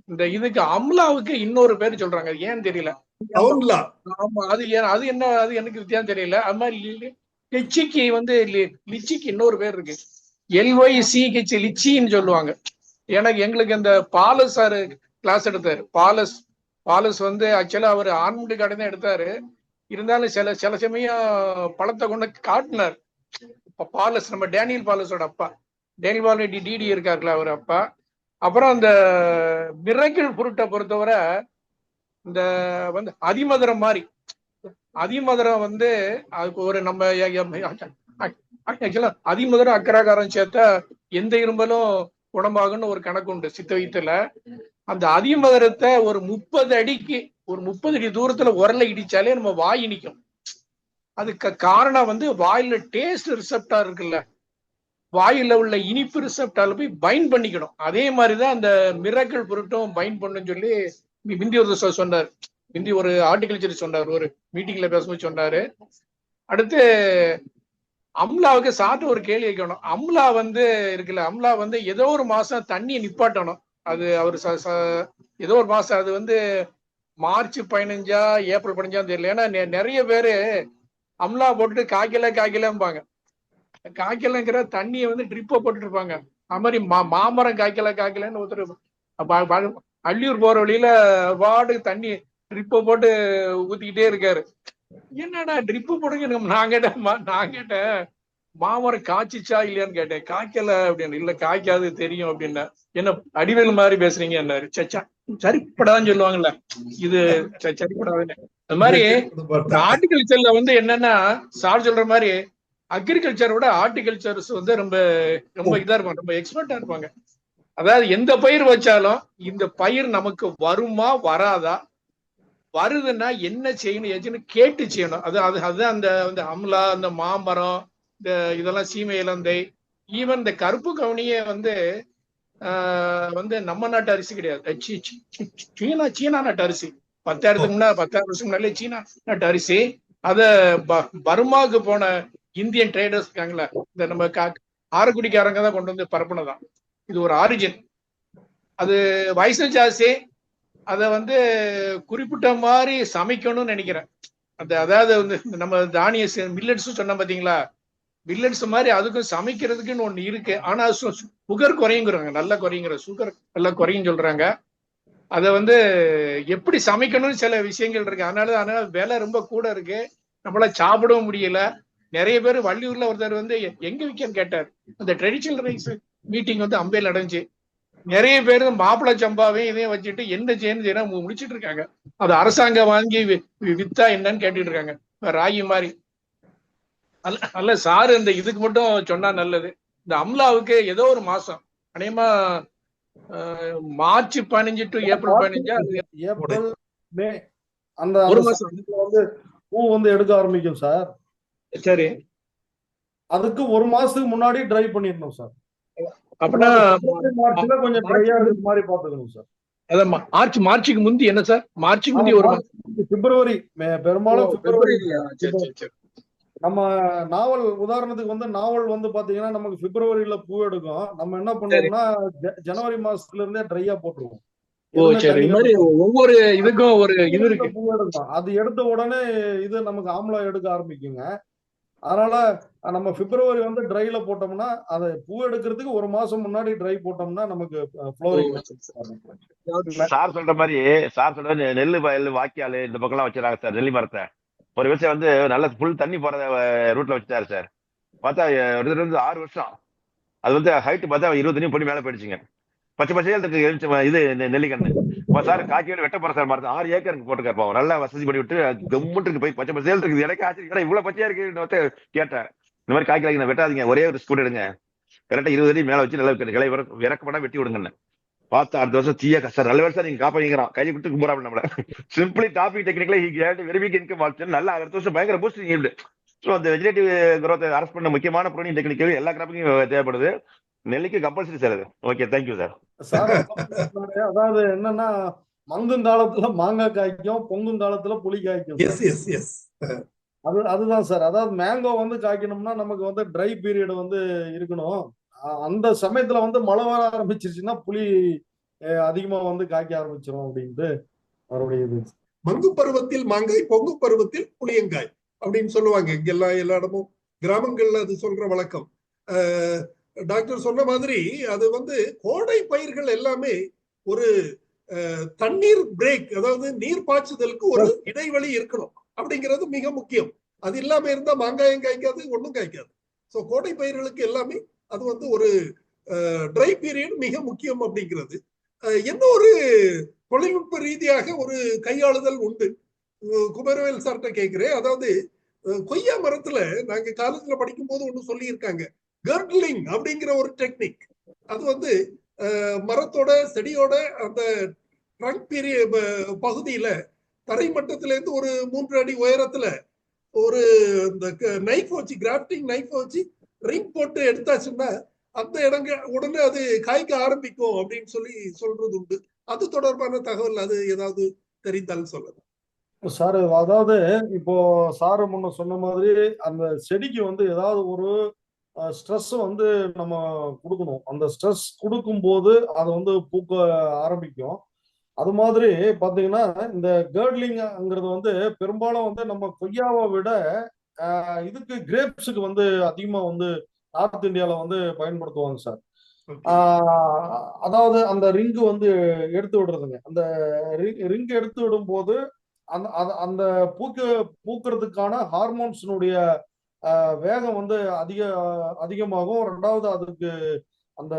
இந்த இதுக்கு அம்லாவுக்கு இன்னொரு பேர் சொல்றாங்க, ஏன்னு தெரியல. ஆமா, அது எனக்கு வித்தியாசம் தெரியல. அது மாதிரி லிச்சிக்கு வந்து லிச்சிக்கு இன்னொரு பேர் இருக்கு, LYCH லிச்சின்னு சொல்லுவாங்க. எங்களுக்கு இந்த பாலஸ் சார் கிளாஸ் எடுத்தாரு. பாலஸ் வந்து ஆக்சுவலா அவர் ஆன்மீக கடை தான் எடுத்தாரு. இருந்தாலும் சில சமயம் பழத்தை கொண்டு காட்டினார். பாலஸ், நம்ம டேனியல் பாலஸோட அப்பா, டேனியல் பாலஸ் டிடி இருக்காருல, அவர் அப்பா. அப்புறம் அந்த மிரக்கிள் பொருட்டை பொறுத்தவரை இந்த வந்து அதிமதுரம் மாதிரி, அதிமதுரம் வந்து அதுக்கு ஒரு நம்ம அதிமதுரம் அக்கராகாரம் சேர்த்தா எந்த இரும்பலும் குணமாகும்னு ஒரு கணக்கு உண்டு சித்த வைத்துல. அந்த அதிமதுரத்தை ஒரு 30 அடி தூரத்துல உரல இடிச்சாலே நம்ம வாய் இனிக்கும். அதுக்கு காரணம் வந்து வாயில டேஸ்ட் ரிசெப்டார் இருக்குல்ல, வாயில உள்ள இனிப்பு ரிசெப்டார்ல போய் பைண்ட் பண்ணிக்கணும். அதே மாதிரிதான் அந்த மிரக்கிள் பொருட்டும் பைண்ட் பண்ணுன்னு சொல்லி மிந்தி ஒரு சொன்னார். மிந்தி ஒரு ஹார்டிகல்ச்சர் சொன்னார், ஒரு மீட்டிங்ல பேசும்போது சொன்னாரு. அடுத்து அம்லாவுக்கு சாப்பிட்டு ஒரு கேள்வி வைக்கணும். அம்லா வந்து இருக்குல்ல, அம்லா வந்து ஏதோ ஒரு மாசம் தண்ணியை நிப்பாட்டணும். அது அவர் ஏதோ ஒரு மாசம், அது வந்து மார்ச் 15 ஏப்ரல் 15 தெரியல. ஏன்னா நிறைய பேரு அம்லா போட்டுட்டு காய்க்கலம்பாங்க. காய்க்கலங்கிற தண்ணியை வந்து ட்ரிப்பை போட்டுட்டு இருப்பாங்க. அது மாதிரி மாமரம் காய்க்கலன்னு ஒருத்தர் அள்ளியூர் போற வழியில வாடு தண்ணி ட்ரிப்பை போட்டு ஊத்திக்கிட்டே இருக்காரு. என்னடா ட்ரிப்பு போடுங்க. நான் கேட்டேன் மாமரம் காய்ச்சிச்சா இல்லையான்னு கேட்டேன். காய்க்கல அப்படின்னு. இல்ல காய்க்காது தெரியும் அப்படின்னா. என்ன அடிவேல் மாதிரி பேசுறீங்க என்னாரு. சச்சா, சரிப்படாதுன்னு சொல்லுவாங்கல்ல, இது சரிப்படாதுன்னு. அது மாதிரி ஹார்டிகல்ச்சர்ல வந்து என்னன்னா, சார் சொல்ற மாதிரி அக்ரிகல்ச்சரோட ஹார்டிகல்ச்சர்ஸ் வந்து ரொம்ப இதா இருப்பாங்க, ரொம்ப எக்ஸ்பர்ட்டா இருப்பாங்க. அதாவது எந்த பயிர் வச்சாலும் இந்த பயிர் நமக்கு வருமா வராதா, வருதுன்னா என்ன செய்யணும் ஏன்னு கேட்டு செய்யணும். அதுதான் அந்த அம்லா, அந்த மாமரம், இந்த இதெல்லாம் சீமை இலந்தை, ஈவன் இந்த கருப்பு கவுனியே வந்து நம்ம நாட்டு அரிசி கிடையாது, சீனா நாட்டு அரிசி. 10,000 வருஷம் முன்னாலே சீனா நாட்டு அரிசி. அத பர்மாவுக்கு போன இந்தியன் ட்ரேடர்ஸ் இருக்காங்களா, இந்த நம்ம ஆரக்குடிக்காரங்க தான் கொண்டு வந்து பரப்புனதான். இது ஒரு ஆரிஜின். அது வயசு ஜாஸ்தி. அதை வந்து குறிப்பிட்ட மாதிரி சமைக்கணும்னு நினைக்கிறேன். அதாவது வந்து நம்ம தானிய மில்லட்ஸ் சொன்ன பாத்தீங்களா, மில்லட்ஸ் மாதிரி அதுக்கும் சமைக்கிறதுக்குன்னு ஒண்ணு இருக்கு. ஆனா சுகர் குறையுங்கிறாங்க, நல்லா குறையுங்கிற சுகர் நல்லா குறையும் சொல்றாங்க. அதை வந்து எப்படி சமைக்கணும்னு சில விஷயங்கள் இருக்கு. அதனால விலை ரொம்ப கூட இருக்கு, நம்மளால சாப்பிடவும் முடியல. நிறைய பேர் வள்ளியூர்ல ஒருத்தர் வந்து எங்க விற்கன்னு கேட்டார். அந்த ட்ரெடிஷனல் ரைஸ் மீட்டிங் வந்து அம்பையில் அடைஞ்சு நிறைய பேர் மாப்பிள்ளை சம்பாவையும் இதையும் வச்சுட்டு என்ன செய்யணும் முடிச்சிட்டு இருக்காங்க. அது அரசாங்கம் வாங்கி வித்தா என்னன்னு கேட்டுட்டு இருக்காங்க, ராகி மாதிரி. அல்ல சாரு இந்த இதுக்கு மட்டும் சொன்னா நல்லது. இந்த அம்லாவுக்கு ஏதோ ஒரு மாசம் அநேகமா March 15 to April 15, April May அந்த ஒரு மாசம் வந்து பூ வந்து எடுக்க ஆரம்பிக்கும் சார். சரி, அதுக்கு ஒரு மாசத்துக்கு முன்னாடி ட்ரை பண்ணிடணும் சார். அப்படின்னா மார்ச்ல கொஞ்சம் ட்ரையா இருக்கிற மாதிரி பாத்துக்கணும் சார். அதான் மார்ச்சுக்கு முந்தி என்ன சார்? மார்ச்சுக்கு முந்தி ஒரு மாசம் பிப்ரவரி, பெரும்பாலும் பிப்ரவரி. சரி. நம்ம நாவல் உதாரணத்துக்கு வந்து நாவல் வந்து பாத்தீங்கன்னா நமக்கு பிப்ரவரியில பூ எடுக்கும். நம்ம என்ன பண்ணுவோம்னா ஜனவரி மாசத்துல இருந்தே ட்ரையா போட்டுருவோம். ஒவ்வொரு இதுக்கும் ஒரு இது இருக்கு. பூ எடுக்கும், அது எடுத்த உடனே இது நமக்கு ஆம்லா எடுக்க ஆரம்பிக்குங்க. அதனால நம்ம பிப்ரவரி வந்து ட்ரைல போட்டோம்னா அதை பூ எடுக்கிறதுக்கு ஒரு மாசம் முன்னாடி ட்ரை போட்டோம்னா நமக்கு ஃப்ளோரிங். சார் சொல்ற மாதிரி நெல்லு வயல் வாக்கியாலு இந்த பக்கம் எல்லாம் வச்சிருக்காங்க சார். நெல்லி மரத்தை ஒரு விவசாயம் வந்து நல்ல ஃபுல் தண்ணி போற ரூட்ல வச்சாரு சார். பார்த்தா 6 வருஷம் அது வந்து ஹைட் பார்த்தா 20 அடி பண்ணி மேல போயிடுச்சுங்க. பச்சை பச்சையா இருக்கு இது நெல்லிக்கண்ணு. சார் காக்கியோட வெட்ட போற சார் மரத்தை 6 ஏக்கருக்கு போட்டுருக்காரு. நல்லா வசதி பண்ணி விட்டு கம்முட்டு போய் பச்சை பச்சையா இருக்குது. எனக்கு ஆச்சரியம், இவ்வளவு பச்சையா இருக்கு கேட்டேன். இந்த மாதிரி காய்க்கலாங்க வெட்டாதீங்க, ஒரே ஒரு ஸ்கூட் எடுங்க, கரெக்டா 20 அடி மேல வச்சு நல்லா கிளை இறக்கப்பட வெட்டி விடுங்கன்னு. பார்த்தா அடுத்த வருஷம் தீயா சார் நல்ல வருஷம் நீங்க காப்பாங்கிறான் கை விட்டு கும்புறாங்க நம்மள. Simply topic technically very weak income option நல்லா அடுத்த வருஷம் பயங்கர பூஸ்டிங் ஈல்டு. ஸோ அந்த வெஜிடேட்டிவ் growth அரஸ்ட் பண்ண முக்கியமான ப்ரோட்டீன் டெக்னிக்கல் எல்லா கிராப்புக்கும் தேவைப்படுது. நெல்லிக்கு கம்பல்சரி சார் அது. Okay, thank you sir. அதாவது என்னன்னா மங்கும் காலத்துல மாங்காய் காய்க்கும், பொங்கும் காலத்துல புளி காய்க்கும். அதுதான் சார். அதாவது மேங்கோ வந்து காய்க்கணும்னா நமக்கு வந்து ட்ரை பீரியட் வந்து இருக்கணும். அந்த சமயத்துல வந்து மழை வர ஆரம்பிச்சிருச்சுன்னா புளி அதிகமா வந்து காய்க்க ஆரம்பிச்சிடும் அப்படின்ட்டு அவருடைய இது. மங்கு பருவத்தில் மாங்காய், பொங்கு பருவத்தில் புளியங்காய் அப்படின்னு சொல்லுவாங்க. இங்கெல்லாம் எல்லா இடமும் கிராமங்கள்ல அது சொல்ற வழக்கம். டாக்டர் சொன்ன மாதிரி அது வந்து கோடை பயிர்கள் எல்லாமே ஒரு தண்ணீர் பிரேக், அதாவது நீர் பாய்ச்சுதலுக்கு ஒரு இடைவெளி இருக்கணும் அப்படிங்கிறது மிக முக்கியம். அது இல்லாம இருந்தா மாங்காயம் காய்க்காது, ஒண்ணும் காய்க்காது. ஸோ கோடை பயிர்களுக்கு எல்லாமே அது வந்து ஒரு ட்ரை பீரியட் மிக முக்கியம் அப்படிங்கிறது. என்ன ஒரு தொழில்நுட்ப ரீதியாக ஒரு கையாளுதல் உண்டு. குமரவேல் சார்ட்ட கேட்கிறேன். அதாவது கொய்யா மரத்துல நாங்க காலேஜ்ல படிக்கும் போது ஒண்ணு சொல்லி இருக்காங்க, கர்ட்லிங் அப்படிங்கிற ஒரு டெக்னிக். அது வந்து மரத்தோட செடியோட அந்த ட்ரங்க் பீரிய பகுதியில தரை மட்டத்துல இருந்து ஒரு 3 அடி உயரத்துல ஒரு இந்த நைஃப் வச்சு, கிராஃப்டிங் நைஃப் வச்சு ரிங் போட்டு எடுத்தாச்சுன்னா அந்த இடங்க உடனே அது காய்க்க ஆரம்பிக்கும் அப்படின்னு சொல்லி சொல்றது உண்டு. அது தொடர்பான தகவல் அது ஏதாவது தெரிந்தாலும் சொல்லலாம் சார். அதாவது இப்போ சாரு முன்ன சொன்ன மாதிரி அந்த செடிக்கு வந்து ஏதாவது ஒரு ஸ்ட்ரெஸ் வந்து நம்ம கொடுக்கணும். அந்த ஸ்ட்ரெஸ் கொடுக்கும் போது அதை வந்து பூக்க ஆரம்பிக்கும். அது மாதிரி பாத்தீங்கன்னா இந்த கேர்ட்லிங்கிறது வந்து பெரும்பாலும் வந்து நம்ம கொய்யாவை விட இதுக்கு கிரேப்ஸுக்கு வந்து அதிகமா வந்து நார்த் இந்தியால வந்து பயன்படுத்துவாங்க சார். அதாவது அந்த ரிங்கு வந்து எடுத்து விடுறதுங்க. அந்த ரிங் எடுத்து விடும் போது அந்த பூக்கிறதுக்கான ஹார்மோன்ஸினுடைய வேகம் வந்து அதிகமாகும். ரெண்டாவது அதுக்கு அந்த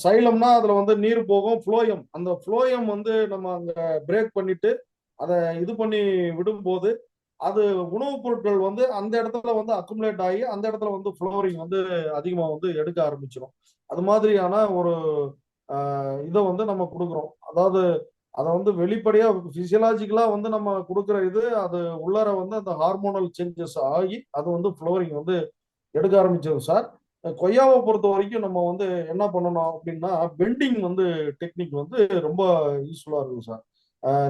சைலம்னா அதுல வந்து நீர் போகும். ஃப்ளோயம், அந்த ஃப்ளோயம் வந்து நம்ம அங்க பிரேக் பண்ணிட்டு அதை இது பண்ணி விடும்போது அது உணவுப் பொருட்கள் வந்து அந்த இடத்துல வந்து அக்குமுலேட் ஆகி அந்த இடத்துல வந்து ஃப்ளோரிங் வந்து அதிகமா வந்து எடுக்க ஆரம்பிச்சிடும். அது மாதிரியான ஒரு இதை வந்து நம்ம கொடுக்குறோம். அதாவது அதை வந்து வெளிப்படையா பிசியலாஜிக்கலா வந்து நம்ம கொடுக்குற இது அது உள்ளார வந்து அந்த ஹார்மோனல் சேஞ்சஸ் ஆகி அது வந்து ஃப்ளோரிங் வந்து எடுக்க ஆரம்பிச்சிடும் சார். கொய்யாவை பொறுத்த வரைக்கும் நம்ம வந்து என்ன பண்ணணும் அப்படின்னா பெண்டிங் வந்து டெக்னிக் வந்து ரொம்ப யூஸ்ஃபுல்லா இருக்கும் சார்.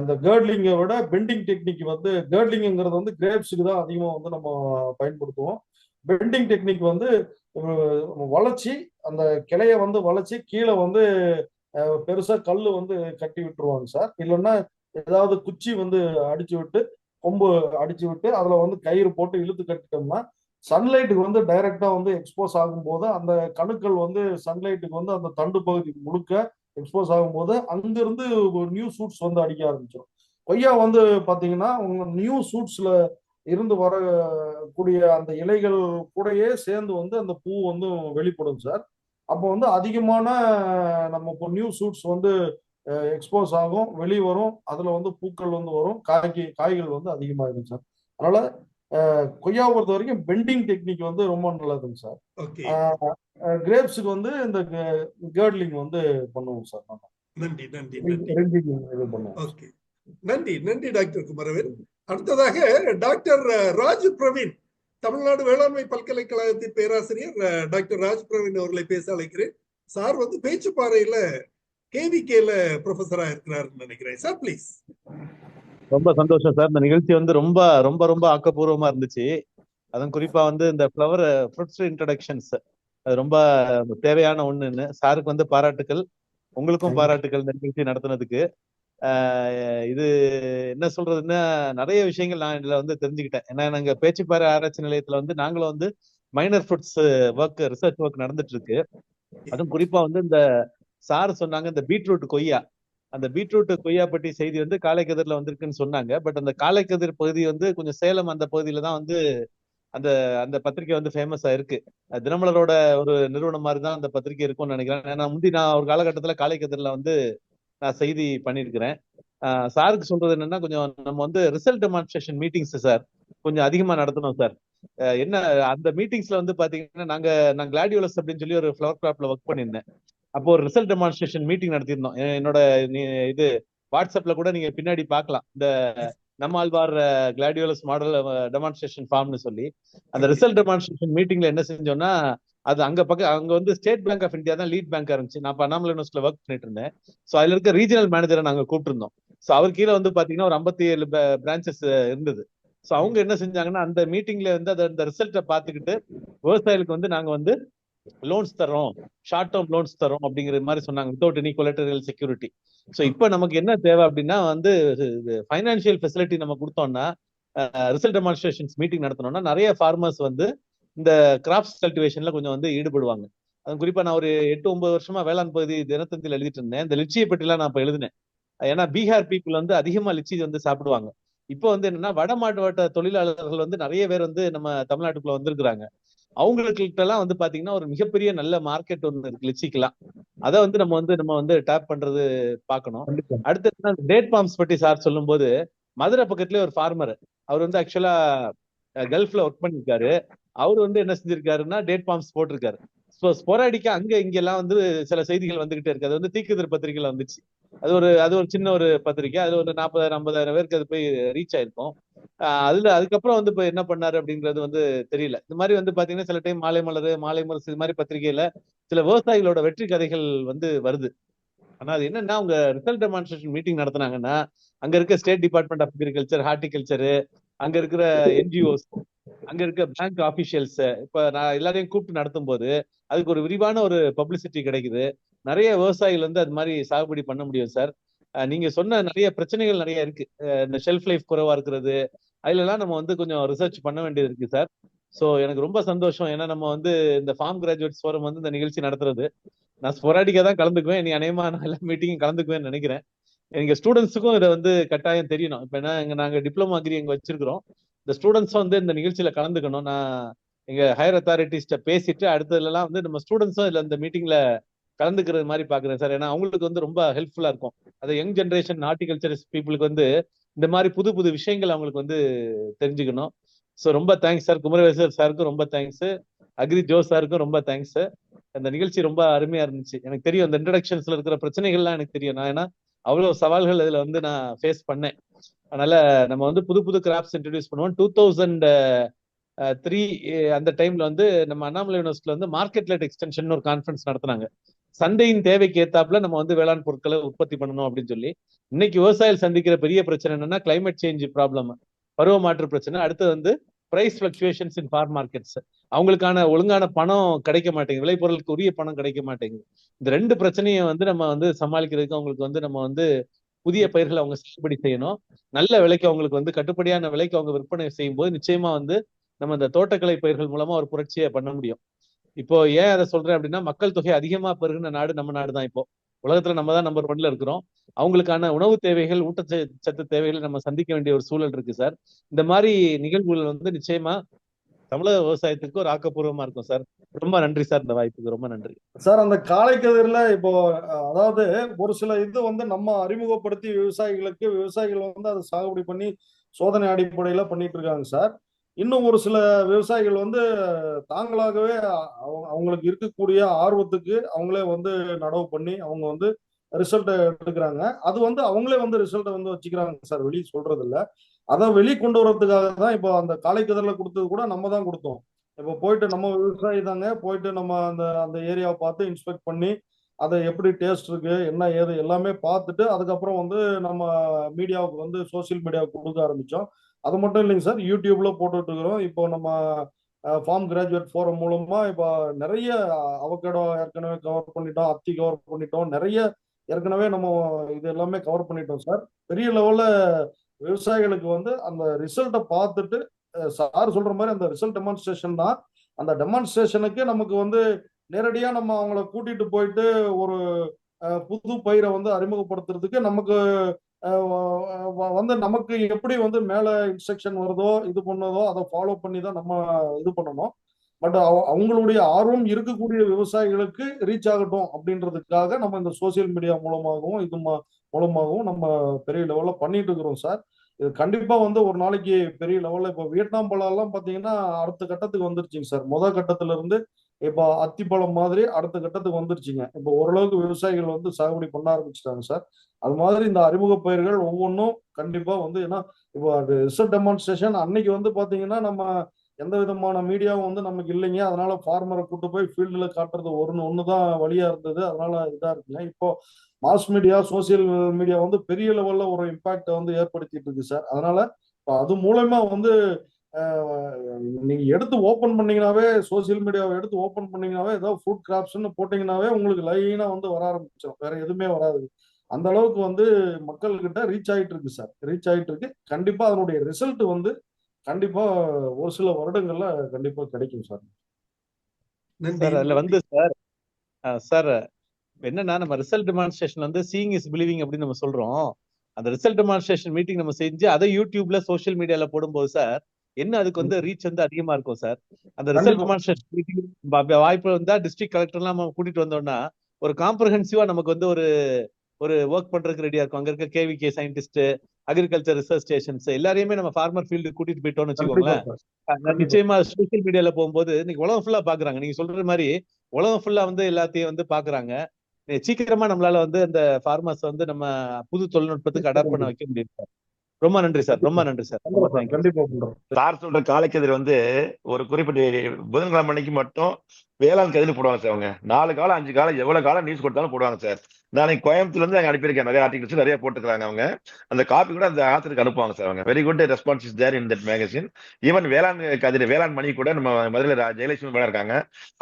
இந்த கேர்ட்லிங்கை விட பெண்டிங் டெக்னிக் வந்து கேர்ட்லிங்கிறது வந்து கிரேப்ஸுக்கு தான் அதிகமாக வந்து நம்ம பயன்படுத்துவோம். பெண்டிங் டெக்னிக் வந்து வளைச்சி அந்த கிளைய வந்து வளைச்சி கீழே வந்து பெருசா கல் வந்து கட்டி விட்டுருவாங்க சார். இல்லைன்னா ஏதாவது குச்சி வந்து அடிச்சு விட்டு கொம்பு அடிச்சு விட்டு அதுல வந்து கயிறு போட்டு இழுத்து கட்டிட்டோம்னா சன்லைட்டுக்கு வந்து டைரக்டா வந்து எக்ஸ்போஸ் ஆகும்போது அந்த கணுக்கள் வந்து சன்லைட்டுக்கு வந்து அந்த தண்டு பகுதி முழுக்க எக்ஸ்போஸ் ஆகும்போது அங்கிருந்து நியூ சூட்ஸ் வந்து அடிக்க ஆரம்பிச்சிடும். கொய்யா வந்து பாத்தீங்கன்னா உங்க நியூ சூட்ஸ்ல இருந்து வரக்கூடிய அந்த இலைகள் கூடயே சேர்ந்து வந்து அந்த பூ வந்து வெளிப்படும் சார். அப்போ வந்து அதிகமான நம்ம இப்போ நியூ சூட்ஸ் வந்து எக்ஸ்போஸ் ஆகும், வெளியே வரும், அதுல வந்து பூக்கள் வந்து வரும், காய்கள் வந்து அதிகமாகிடும் சார். அதனால கொய்யாவை பொறுத்த வரைக்கும் பெண்டிங் டெக்னிக் வந்து ரொம்ப நல்லதுங்க சார். ஓகே, கிரேப்ஸுக்கு வந்து இந்த கேர்ட்லிங் வந்து பண்ணுவோம் சார். நம்ம நன்றி நன்றி நன்றி. ரிங்கிங் இது பண்ணுவோம். ஓகே, நன்றி நன்றி டாக்டர் குமரவேல். அடுத்ததாக டாக்டர் ராஜ் பிரவீன், தமிழ்நாடு வேளாண்மை பல்கலைக்கழகத்தின் பேராசிரியர் டாக்டர் ராஜ் பிரவீன் அவர்களை பேச அழைக்கிறேன். சார் வந்து பேச்சுப்பாறையில கேவிகேல ப்ரொஃபஸரா இருக்கிறாருன்னு நினைக்கிறேன். Sir please. ரொம்ப சந்தோஷம் சார். இந்த நிகழ்ச்சி வந்து ரொம்ப ரொம்ப ரொம்ப ஆக்கப்பூர்வமா இருந்துச்சு. அதுவும் குறிப்பா வந்து இந்த ஃப்ரூட்ஸ் இன்ட்ரடக்ஷன்ஸ் அது ரொம்ப தேவையான ஒண்ணுன்னு சாருக்கு வந்து பாராட்டுக்கள், உங்களுக்கும் பாராட்டுக்கள் இந்த நிகழ்ச்சி நடத்துனதுக்கு. இது என்ன சொல்றதுன்னா நிறைய விஷயங்கள் நான் இதுல வந்து தெரிஞ்சுக்கிட்டேன். ஏன்னா நாங்க பேச்சுப்பாறை ஆராய்ச்சி நிலையத்துல வந்து நாங்களும் வந்து மைனர் ஃப்ரூட்ஸ் ரிசர்ச் ஒர்க் நடந்துட்டு இருக்கு. அதுவும் குறிப்பா வந்து இந்த சார் சொன்னாங்க இந்த பீட்ரூட் கொய்யா, அந்த பீட்ரூட் கொய்யா பற்றி செய்தி வந்து காலைக்கதிர்ல வந்திருக்குன்னு சொன்னாங்க. பட் அந்த காலைக்கதிர் பகுதி வந்து கொஞ்சம் சேலம் அந்த பகுதியில தான் வந்து அந்த அந்த பத்திரிகை வந்து ஃபேமஸா இருக்கு. தினமலரோட ஒரு நிறுவனம் மாதிரி தான் அந்த பத்திரிகை இருக்கும்னு நினைக்கிறேன். ஏன்னா நான் ஒரு காலகட்டத்துல காலைக்கதிர்ல வந்து நான் செய்தி பண்ணியிருக்கிறேன். சாருக்கு சொல்றது என்னன்னா கொஞ்சம் நம்ம வந்து ரிசல்ட் டெமான்ஸ்ட்ரேஷன் மீட்டிங்ஸ் சார் கொஞ்சம் அதிகமா நடத்தணும் சார். என்ன அந்த மீட்டிங்ஸ்ல வந்து பாத்தீங்கன்னா நான் கிளாடியோலஸ் அப்படின்னு சொல்லி ஒரு ஃபிளவர் கிராப்ல ஒர்க் பண்ணியிருந்தேன். அப்போ ஒரு ரிசல்ட் டெமான்ஸ்ட்ரேஷன் மீட்டிங் நடத்திருந்தோம். என்னோட இது வாட்ஸ்அப்ல கூட நீங்க பின்னாடி பார்க்கலாம். இந்த நம்மாழ்வார் கிளாடியோலஸ் மாடல் டெமான்ஸ்ட்ரேஷன் ஃபார்ம்னு சொல்லி அந்த ரிசல்ட் டெமான்ஸ்ட்ரேஷன் மீட்டிங்ல என்ன செஞ்சோம்னா அது அங்க வந்து ஸ்டேட் பேங்க் ஆஃப் இந்தியா தான் லீட் பேங்கா இருந்துச்சு. நான் அண்ணாமலை யூனிவர்சிட்டியில ஒர்க் பண்ணிட்டு இருந்தேன். ஸோ அதுல இருக்க ரீஜனல் மேனேஜரை நாங்க கூப்பிட்டுருந்தோம். ஸோ அவர் கீழே வந்து பாத்தீங்கன்னா ஒரு 57 பிரான்ச்சஸ் இருந்தது. ஸோ அவங்க என்ன செஞ்சாங்கன்னா அந்த மீட்டிங்ல வந்து அந்த ரிசல்ட்டை பார்த்துக்கிட்டு விவசாயிகளுக்கு வந்து நாங்க வந்து லோன்ஸ் தரோம், ஷார்ட் டேர்ம் லோன்ஸ் தரோம் அப்படிங்கிற மாதிரி சொன்னாங்க, வித்தவுட் எனி கொலட்டரல் செக்யூரிட்டி. ஸோ இப்போ நமக்கு என்ன தேவை அப்படின்னா வந்து ஃபைனான்சியல் ஃபெசிலிட்டி நம்ம கொடுத்தோம்னா ரிசல்ட் டெமான்ஸ்ட்ரேஷன்ஸ் மீட்டிங் நடத்தணும்னா நிறைய ஃபார்மர்ஸ் வந்து இந்த கிராப்ஸ் கல்டிவேஷன்ல கொஞ்சம் வந்து ஈடுபடுவாங்க. அது குறிப்பா நான் ஒரு 8-9 வருஷமா வேளாண் பகுதி தினத்தந்தியில் எழுதிட்டு இருந்தேன். இந்த லிச்சியை பற்றிலாம் நான் இப்ப எழுதினேன். ஏன்னா பீகார் பீப்புள் வந்து அதிகமா லிச்சி வந்து சாப்பிடுவாங்க. இப்போ வந்து என்னன்னா வட மாவட்ட தொழிலாளர்கள் வந்து நிறைய பேர் வந்து நம்ம தமிழ்நாட்டுக்குள்ள வந்திருக்கிறாங்க. அவங்களுக்கு எல்லாம் வந்து பாத்தீங்கன்னா ஒரு மிகப்பெரிய நல்ல மார்க்கெட் ஒன்று இருக்கு லிச்சிக்கெல்லாம். அதை வந்து நம்ம வந்து டேப் பண்றது பார்க்கணும். அடுத்து டேட் பாம்ஸ் பற்றி சார் சொல்லும் போது மதுரை பக்கத்துலயே ஒரு ஃபார்மர், அவர் வந்து ஆக்சுவலா கல்ஃப்ல ஒர்க் பண்ணிருக்காரு. அவர் வந்து என்ன செஞ்சிருக்காருன்னா டேட் பாம்ஸ் போட்டிருக்காரு. ஸ்பொராடிக்கா அங்க இங்க எல்லாம் வந்து சில செய்திகள் வந்துகிட்டே இருக்கு. அது வந்து தீக்குதிர் பத்திரிகையில வந்துச்சு. அது ஒரு சின்ன ஒரு பத்திரிகை. அது ஒரு 40,000-50,000 பேருக்கு அது போய் ரீச் ஆயிருக்கும். அதுக்கப்புறம் வந்து இப்ப என்ன பண்ணாரு அப்படிங்கிறது வந்து தெரியல. இந்த மாதிரி வந்து பாத்தீங்கன்னா சில டைம் மாலை மலர் இது மாதிரி பத்திரிகையில சில விவசாயிகளோட வெற்றி கதைகள் வந்து வருது. ஆனா அது என்னன்னா அவங்க ரிசல்ட் டெமான்ஸ்ட்ரேஷன் மீட்டிங் நடத்தினாங்கன்னா அங்க இருக்க state department of agriculture, horticulture, அங்க இருக்கிற என்ஜிஓஸ், அங்க இருக்க பேங்க் ஆபீஷியல்ஸ், இப்ப நான் எல்லாரையும் கூப்பிட்டு நடத்தும் போது அதுக்கு ஒரு விரிவான ஒரு பப்ளிசிட்டி கிடைக்குது. நிறைய விவசாயிகள் வந்து அது மாதிரி சாகுபடி பண்ண முடியும் சார். நீங்க சொன்ன நிறைய பிரச்சனைகள் நிறைய இருக்கு. இந்த ஷெல்ஃப் லைஃப் குறைவா இருக்கிறது, அதுல எல்லாம் நம்ம வந்து கொஞ்சம் ரிசர்ச் பண்ண வேண்டியது இருக்கு சார். ஸோ எனக்கு ரொம்ப சந்தோஷம். ஏன்னா நம்ம வந்து இந்த ஃபார்ம் கிராஜுவேட்ஸ் ஃபோரம் வந்து இந்த நிகழ்ச்சி நடத்துறது நான் ஸ்பொராடிக்கா தான் கலந்துக்குவேன். நீ அநேகமா நான் எல்லா மீட்டிங்கும் கலந்துக்குவேன்னு நினைக்கிறேன். எங்க ஸ்டூடெண்ட்ஸுக்கும் இதை வந்து கட்டாயம் தெரியணும். இப்ப என்ன நாங்க டிப்ளமோ அக்ரி எங்க வச்சிருக்கிறோம். இந்த ஸ்டூடெண்ட்ஸும் வந்து இந்த நிகழ்ச்சியில கலந்துக்கணும். நான் எங்க ஹையர் அத்தாரிட்டிஸ்ட பேசிட்டு அடுத்ததுல எல்லாம் வந்து நம்ம ஸ்டூடெண்ட்ஸும் இதுல இந்த மீட்டிங்ல கலந்துக்கிறது மாதிரி பாக்குறேன் சார். ஏன்னா அவங்களுக்கு வந்து ரொம்ப ஹெல்ப்ஃபுல்லா இருக்கும். அது யங் ஜென்ரேஷன் ஹார்டிகல்ச்சரிஸ்ட் பீப்புளுக்கு வந்து இந்த மாதிரி புது புது விஷயங்கள் அவங்களுக்கு வந்து தெரிஞ்சுக்கணும். ஸோ ரொம்ப தேங்க்ஸ் சார். குமரவேல் சாருக்கும் ரொம்ப தேங்க்ஸ். அக்ரி ஜோ சாருக்கும் ரொம்ப தேங்க்ஸ். அந்த நிகழ்ச்சி ரொம்ப அருமையா இருந்துச்சு. எனக்கு தெரியும் அந்த இன்ட்ரடக்ஷன்ஸ்ல இருக்கிற பிரச்சனைகள்லாம் எனக்கு தெரியும். நான் ஏன்னா அவ்வளவு சவால்கள் இதுல வந்து நான் ஃபேஸ் பண்ணேன். அதனால நம்ம வந்து புது புது கிராப்ஸ் இன்ட்ரடியூஸ் பண்ணுவோம். 2003 அந்த டைம்ல வந்து நம்ம அண்ணாமலை யூனிவர்சிட்டியில வந்து மார்க்கெட் லெட் எக்ஸ்டென்ஷன் ஒரு கான்ஃபரன்ஸ் நடத்தினாங்க. சந்தையின் தேவைக்கு ஏத்தாப்புல நம்ம வந்து வேளாண் பொருட்களை உற்பத்தி பண்ணணும் அப்படின்னு சொல்லி. இன்னைக்கு விவசாயிகள் சந்திக்கிற பெரிய பிரச்சனை என்னன்னா கிளைமேட் சேஞ்ச் ப்ராப்ளம், பருவ மாற்று பிரச்சனை. அடுத்து வந்து price fluctuations in form markets. அவங்களுக்கான ஒழுங்கான பணம் கிடைக்க மாட்டேங்குது, விளைபொருளுக்கு உரிய பணம் கிடைக்க மாட்டேங்குது. இந்த ரெண்டு பிரச்சனையை வந்து நம்ம வந்து சமாளிக்கிறதுக்கு அவங்களுக்கு வந்து நம்ம வந்து புதிய பயிர்களை அவங்க சாகுபடி செய்யணும். நல்ல விலைக்கு அவங்களுக்கு வந்து கட்டுப்படியான விலைக்கு அவங்க விற்பனை செய்யும் போது நிச்சயமா வந்து நம்ம இந்த தோட்டக்கலை பயிர்கள் மூலமா ஒரு புரட்சியை பண்ண முடியும். இப்போ ஏன் அதை சொல்றேன் அப்படின்னா, மக்கள் தொகை அதிகமா பெருகின நாடு நம்ம நாடு தான். இப்போ உலகத்துல நம்ம தான் நம்பர் 1ல இருக்கிறோம். அவங்களுக்கான உணவு தேவைகள், ஊட்டச்சத்து தேவைகளை நம்ம சந்திக்க வேண்டிய ஒரு சூழல் இருக்கு சார். இந்த மாதிரி நிகழ்வுகள் வந்து நிச்சயமா தமிழக விவசாயத்துக்கு ஒரு ஆக்கப்பூர்வமா இருக்கும் சார். ரொம்ப நன்றி சார், இந்த வாய்ப்புக்கு ரொம்ப நன்றி சார். அந்த காளைக்கதிர்ல இப்போ அதாவது ஒரு சில இது வந்து நம்ம அறிமுகப்படுத்தி விவசாயிகள் வந்து அதை சாகுபடி பண்ணி சோதனை அடிப்படையில பண்ணிட்டு இருக்காங்க சார். இன்னும் ஒரு சில விவசாயிகள் வந்து தாங்களாகவே அவங்களுக்கு இருக்கக்கூடிய ஆர்வத்துக்கு அவங்களே வந்து நடவு பண்ணி அவங்க வந்து ரிசல்ட்டை எடுக்கிறாங்க. அது வந்து அவங்களே வந்து ரிசல்ட்டை வந்து வச்சுக்கிறாங்க சார், வெளியே சொல்றது இல்ல. அதை வெளியே கொண்டு வர்றதுக்காக தான் இப்போ அந்த காளைக்கதிரில கொடுத்தது கூட நம்ம தான் கொடுத்தோம். இப்போ போயிட்டு நம்ம விவசாயி தாங்க போயிட்டு நம்ம அந்த அந்த ஏரியாவை பார்த்து இன்ஸ்பெக்ட் பண்ணி அதை எப்படி டேஸ்ட் இருக்கு என்ன ஏது எல்லாமே பார்த்துட்டு அதுக்கப்புறம் வந்து நம்ம மீடியாவுக்கு வந்து சோசியல் மீடியாவுக்கு கொடுக்க ஆரம்பிச்சோம். அது மட்டும் இல்லைங்க சார், யூடியூப்ல போட்டுட்டு இருக்கிறோம். இப்போ நம்ம ஃபார்ம் கிராஜுவேட் ஃபோரம் மூலமா இப்போ நிறைய அவகேடோ ஏற்கனவே கவர் பண்ணிட்டோம், அத்தி கவர் பண்ணிட்டோம், நிறைய ஏற்கனவே நம்ம இது எல்லாமே கவர் பண்ணிட்டோம் சார். பெரிய லெவல்ல விவசாயிகளுக்கு வந்து அந்த ரிசல்ட்டை பார்த்துட்டு சார் சொல்ற மாதிரி அந்த ரிசல்ட் டெமான்ஸ்ட்ரேஷன் தான். அந்த டெமான்ஸ்ட்ரேஷனுக்கு நமக்கு வந்து நேரடியா நம்ம அவங்கள கூட்டிட்டு போயிட்டு ஒரு புது பயிரை வந்து அறிமுகப்படுத்துறதுக்கு நமக்கு வந்து நமக்கு எப்படி வந்து மேல இன்ஸ்ட்ரக்ஷன் வருதோ இது பண்ணதோ அதை ஃபாலோ பண்ணி தான் நம்ம இது பண்ணணும். பட் அவங்களுடைய ஆர்வம் இருக்கக்கூடிய விவசாயிகளுக்கு ரீச் ஆகட்டும் அப்படின்றதுக்காக நம்ம இந்த சோசியல் மீடியா மூலமாகவும் இது மூலமாகவும் நம்ம பெரிய லெவல்ல பண்ணிட்டு இருக்கிறோம் சார். இது கண்டிப்பா வந்து ஒரு நாளைக்கு பெரிய லெவல்ல இப்போ வியட்நாம் பழம் எல்லாம் பாத்தீங்கன்னா அடுத்த கட்டத்துக்கு வந்துருச்சுங்க சார். முதல் கட்டத்துல இருந்து இப்போ அத்திப்பழம் மாதிரி அடுத்த கட்டத்துக்கு வந்துருச்சுங்க. இப்போ ஓரளவுக்கு விவசாயிகள் வந்து சாகுபடி பண்ண ஆரம்பிச்சிட்டாங்க சார். அது மாதிரி இந்த அறிமுக பயிர்கள் ஒவ்வொன்றும் கண்டிப்பா வந்து ஏன்னா இப்போ ரிசல்ட் டெமான்ஸ்ட்ரேஷன் அன்னைக்கு வந்து பாத்தீங்கன்னா நம்ம எந்த விதமான மீடியாவும் வந்து நமக்கு இல்லைங்க. அதனால ஃபார்மரை கூட்டு போய் ஃபீல்டுல காட்டுறது ஒண்ணுதான் வழியா இருந்தது. அதனால இதா இருக்குங்க. இப்போ மாஸ் மீடியா சோசியல் மீடியா வந்து பெரிய லெவல்ல ஒரு இம்பாக்ட வந்து ஏற்படுத்திட்டு இருக்கு சார். அதனால அது மூலமா வந்து நீங்க எடுத்து ஓபன் பண்ணீங்கன்னாவே சோசியல் மீடியாவை எடுத்து ஓபன் பண்ணீங்கன்னாவே ஏதாவது ஃப்ரூட் கிராப்ஸ்ன்னு போட்டீங்கன்னாவே உங்களுக்கு லைனா வந்து வர ஆரம்பிச்சிடும். வேற எதுவுமே வராது. அந்த அளவுக்கு வந்து மக்கள் கிட்ட ரீச் ஆயிட்டு இருக்கு சார். ரீச் ஆயிட்டு இருக்கு. கண்டிப்பா அதனுடைய ரிசல்ட் வந்து கண்டிப்பா ஒரு சில வருடங்கள்ல கண்டிப்பா கிடைக்கும் சார். சார். அதுல வந்து சார் என்னன்னா நம்ம ரிசல்ட் டெமான்ஸ்ட்ரேஷன் வந்து சீயிங் இஸ் பிலீவிங் அப்படின்னு நம்ம சொல்றோம். அந்த ரிசல்ட் டெமான்ஸ்ட்ரேஷன் மீட்டிங் நம்ம செஞ்சு அதை யூடியூப்ல சோசியல் மீடியால போடும்போது சார் என்ன அதுக்கு வந்து ரீச் வந்து அதிகமா இருக்கும் சார். அந்த ரிசல்ட் டெமான்ஸ்ட்ரேஷன் மீட்டிங் வாய்ப்பு வந்தா டிஸ்ட்ரிக்ட் கலெக்டர் எல்லாம் நம்ம கூட்டிட்டு வந்தோம்னா ஒரு காம்ப்ரஹென்சிவா நமக்கு வந்து ஒரு ஒர்க் பண்றதுக்கு ரெடியா இருக்கும். அங்க இருக்க KVK scientist, agriculture research stations எல்லாரையுமே நம்ம ஃபார்மர் ஃபீல்டு கூட்டிட்டு போயிட்டோம்னு வச்சுக்கோங்களேன். நிச்சயமா சோசியல் மீடியால போகும்போது இன்னைக்கு உலகம் ஃபுல்லா பாக்குறாங்க. நீங்க சொல்ற மாதிரி உலகம் ஃபுல்லா வந்து எல்லாத்தையும் வந்து பாக்குறாங்க. சீக்கிரமா நம்மளால வந்து அந்த ஃபார்மர்ஸ் வந்து நம்ம புது தொழில்நுட்பத்துக்கு அடாப்ட் பண்ண வைக்க முடியும் சார். ரொம்ப நன்றி சார். ரொம்ப நன்றி சார். சார் சொல்ற காளைக்கதிர் வந்து ஒரு குறிப்பிட்ட புதன்கிழமை அன்னைக்கு மட்டும் வேளாண் கதிர் போடுவாங்க சார். அவங்க 4 காலம் 5 காலம் எவ்வளவு காலம் நியூஸ் கொடுத்தாலும் போடுவாங்க சார். நான் கோயம்புத்தூர்ல இருந்து அங்க அனுப்பியிருக்கேன். நிறைய ஆர்டிகல்ஸ் நிறைய போட்டுக்கிறாங்க. அவங்க அந்த காப்பி கூட அந்த ஆத்தருக்கு அனுப்புவாங்க சார். அவங்க very good response is there in that magazine. Even Velan Kathir வேளாண் மணி கூட நம்ம மதுரை ஜெயலட்சுமி மேடம் இருக்காங்க.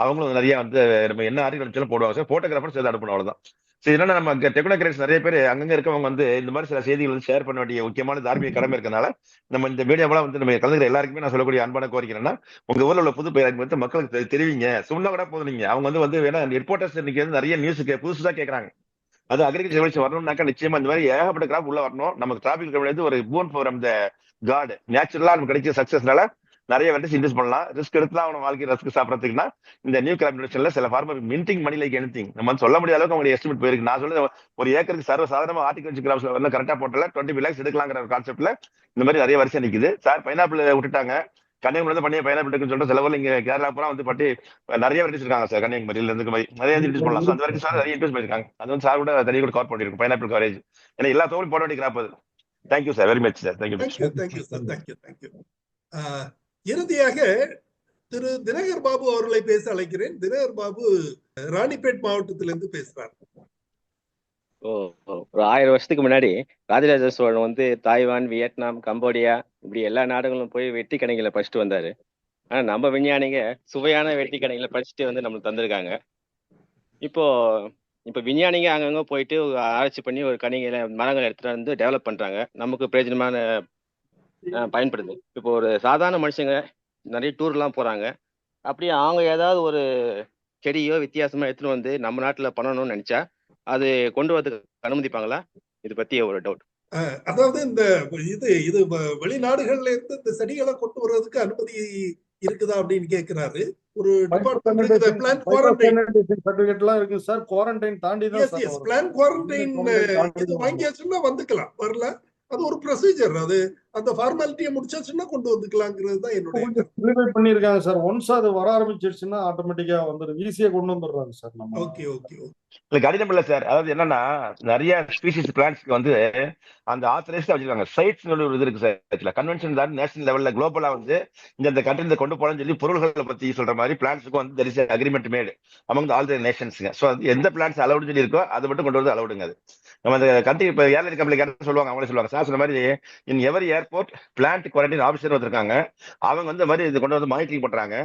அவங்களும் நிறைய வந்து நம்ம என்ன ஆர்டிகல் அனுப்பிச்சாலும் போடுவாங்க சார். போட்டோகிராஃபர் சேர்த்து அனுப்பணும். அவ்வளவுதான். சரி, என்னன்னா நம்ம டெக்னோகிராஃபர்ஸ் நிறைய பேர் அங்கங்க இருக்கவங்க வந்து இந்த மாதிரி சில செய்திகள் வந்து ஷேர் பண்ண வேண்டிய முக்கியமான தார்மீக கடமை இருக்கனால நம்ம இந்த மீடியாவெல்லாம் வந்து நம்ம கலந்துக்கிற எல்லாருக்குமே நான் சொல்லக்கூடிய அன்பான கோரிக்கை என்னன்னா, உங்க ஊர்ல உள்ள புது பயிர் வந்து மக்களுக்கு தெரிவிங்க. சொன்னா கூட போதும். நீங்க அவங்க வந்து வேணா ரிப்போர்ட்டர்ஸ் இன்னைக்கு வந்து நிறைய நியூஸ் புதுசா கேட்கறாங்க. அது அக்ரிகல்ச்சர் வரணும்னாக்கா நிச்சயமா இந்த மாதிரி ஏகப்பட்ட கிராப் உள்ள வரணும். நமக்கு டிராபிக் இருக்க ஒரு போன் ஃபார் த காட் நேச்சுரலா நமக்கு கிடைக்கிற சக்சஸ்னால நிறைய வெரைட்டிஸ் இன்வெஸ்ட் பண்ணலாம். ரிஸ்க் எடுத்துலாம் அவன வாழ்க்கை ரிஸ்க் சாப்பிடறதுக்குன்னா இந்த நியூ கிராப் இன்வெஸ்ட்மென்ட்ல சில farmer minting money like anything நம்ம வந்து சொல்ல முடியாத அளவுக்கு அவங்க எஸ்டிமேட் போயிருக்கு. நான் சொல்றது ஒரு ஏக்கருக்கு சாதாரணமா ஹார்டிகல்ச்சர் கிராப்ஸ் வந்து கரெக்டா போட்டல 25 lakhs எடுக்கலாங்கிற ஒரு கான்செப்ட்ல இந்த மாதிரி நிறைய வருஷம் நிக்குது சார். பைனாப்பிள் விட்டுட்டாங்க. கன்னியாகுமரி பண்ணிய பைனாப்பிள் இருக்குன்னு சொல்லிட்டு சில ஊர்ல இங்க கேரளா பூரா வந்து பட்டி நிறைய வெரைட்டிஸ் இருக்காங்க சார். கன்னியாகுமரியில இருந்து மாதிரி நிறைய இன்வெஸ்ட் பண்ணலாம். அந்த வெரைட்டிஸ் நிறைய இன்வெஸ்ட் பண்ணிருக்காங்க. அது வந்து சார் கூட தனியாக கூட கவர் பண்ணிருக்கும் பைனாப்பிள் கவரேஜ். ஏன்னா எல்லா தோலும் போட வேண்டிய கிராப் அது. Thank you sir. Very much sir. Thank you sir. Thank you. இறுதியாக திரு தினகர் பாபு அவர்களை பேச அழைக்கிறேன். தினகர் பாபு ராணிப்பேட் மாவட்டத்திலிருந்து பேசுறார். ஒரு 1000 வருஷத்துக்கு முன்னாடி ராஜராஜ சோழன் வந்து தாய்வான், வியட்நாம், கம்போடியா இப்படி எல்லா நாடுகளும் போய் வெட்டி கடைகளை படிச்சுட்டு வந்தாரு. ஆனா நம்ம விஞ்ஞானிங்க சுவையான வெட்டி கடைகளை படிச்சுட்டு வந்து நம்மளுக்கு தந்திருக்காங்க. இப்போ விஞ்ஞானிங்க அங்கங்க போயிட்டு ஆராய்ச்சி பண்ணி ஒரு கனிகளை மரங்களை எடுத்துட்டு வந்து டெவலப் பண்றாங்க. நமக்கு பிரயோஜனமான பயன்படுது. இப்போ ஒரு சாதாரண மனுஷங்க நிறைய டூர்லாம் போறாங்க. அப்படி அவங்க ஏதாவது ஒரு செடியோ வித்தியாசமா எடுத்துட்டு வந்து நம்ம நாட்டுல பண்ணணும்னு நினைச்சா அது கொண்டு வரதுக்கு அனுமதிப்பாங்களா? இது பத்தி ஒரு டவுட். அதாவது இந்த இது வெளிநாடுகள்ல இருந்து இந்த செடிகளை கொண்டு வர்றதுக்கு அனுமதி இருக்குதா அப்படின்னு கேட்கிறாரு. ஒரு டிபார்ட்மெண்ட் பிளான் குவாரண்டைன் சர்டிபிகேட்லாம் இருக்கு சார். குவாரண்டைன் தாண்டி தான் சார் வரும். பிளான் குவாரண்டைன் இது வாங்கியாச்சுன்னா வந்துக்கலாம். வரல அது ஒரு ப்ரொசீஜர். அது அந்த ஃபார்மாலிட்டியை முடிச்சாச்சுன்னா கொண்டு வந்துக்கலாங்கிறது தான் என்னுடைய சிம்பிளிஃபை பண்ணிருக்காங்க சார். ஒன்ஸ் அது வர ஆரம்பிச்சிருச்சுன்னா ஆட்டோமேட்டிக்கா வந்துடும். ஈஸியா கொண்டு வந்துடுறாங்க சார். நம்ம ஓகே ஓகே இல்ல கடினம் இல்ல சார். அதாவது என்னன்னா நிறைய ஸ்பீசிஸ் பிளான்ஸ்க்கு வந்து அந்த ஆத்தரைஸ் வச்சிருக்காங்க. சைட்ஸ் ஒரு இது இருக்கு சார். கன்வென்ஷன் தான் நேஷனல் லெவல்ல குளோபலா வந்து இந்த கண்ட்ரி கொண்டு போகணும்னு சொல்லி பொருள்களை பத்தி சொல்ற மாதிரி பிளான்ஸ்க்கு வந்து there is an agreement made among all the nations. So எந்த பிளான்ஸ் அலவுடு சொல்லி இருக்கோ அதை மட்டும் கொண்டு வந்து அலவுடுங்க. அது நம்ம அந்த கண்ட்ரி இப்போ ஏர்லைன் கம்பெனி சொல்லுவாங்க, அவங்களே சொல்லுவாங்க சார் சொன்ன மாதிரி இன் every airport plant quarantine officer வந்திருக்காங்க. அவங்க வந்து மாதிரி இது கொண்டு வந்து மானிட்டரிங் பண்றாங்க.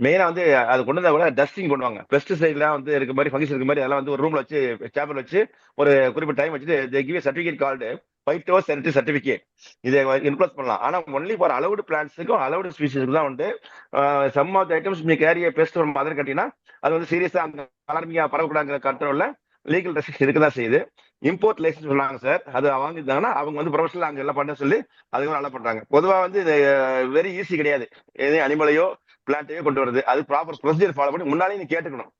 மெயினா வந்து அது கொண்டு வந்தா கூட டஸ்டிங் பண்ணுவாங்க. பெஸ்டிசைட்லாம் வந்து இருக்க மாதிரி ஃபங்கஸ் இருக்க மாதிரி அதெல்லாம் வந்து ஒரு ரூம்ல வச்சு சேம்பர் வச்சு ஒரு குறிப்பிட்ட டைம் வச்சுட்டு they give a certificate called phytosanitary certificate. இதை இன்க்ளோஸ் பண்ணலாம். ஆனா ஒன்லி ஃபார் அலவுடு பிளான்ட்ஸுக்கும் அலவுடு ஸ்பீசிஸ்க்கு தான் வந்து சம் ஆஃப் த ஐட்டம்ஸ் நீ கேரிய பெஸ்ட் ஒரு மாதிரி கட்டினா அது வந்து சீரியஸா அந்த அலார்மிங்கா பரவக்கூடாதுங்கிற கண்ட்ரோல்ல லீகல் ரெஸ்ட்ரிக்ஷன் இருக்குதான் செய்யுது. இம்போர்ட் லைசன்ஸ் சொன்னாங்க சார். அது வாங்கிட்டாங்கன்னா அவங்க வந்து ப்ரொஃபஷனல் அங்க எல்லாம் பண்ண சொல்லி அதுவும் நல்லா பண்றாங்க. பொதுவா வந்து இது வெரி ஈஸி கிடையாது. எதே அனிமலையோ பிளான்ட்டையோ கொண்டு வருது அது ப்ராப்பர் ப்ரொசீஜர் ஃபாலோ பண்ணி முன்னாலே நீ கேட்டுக்கணும்.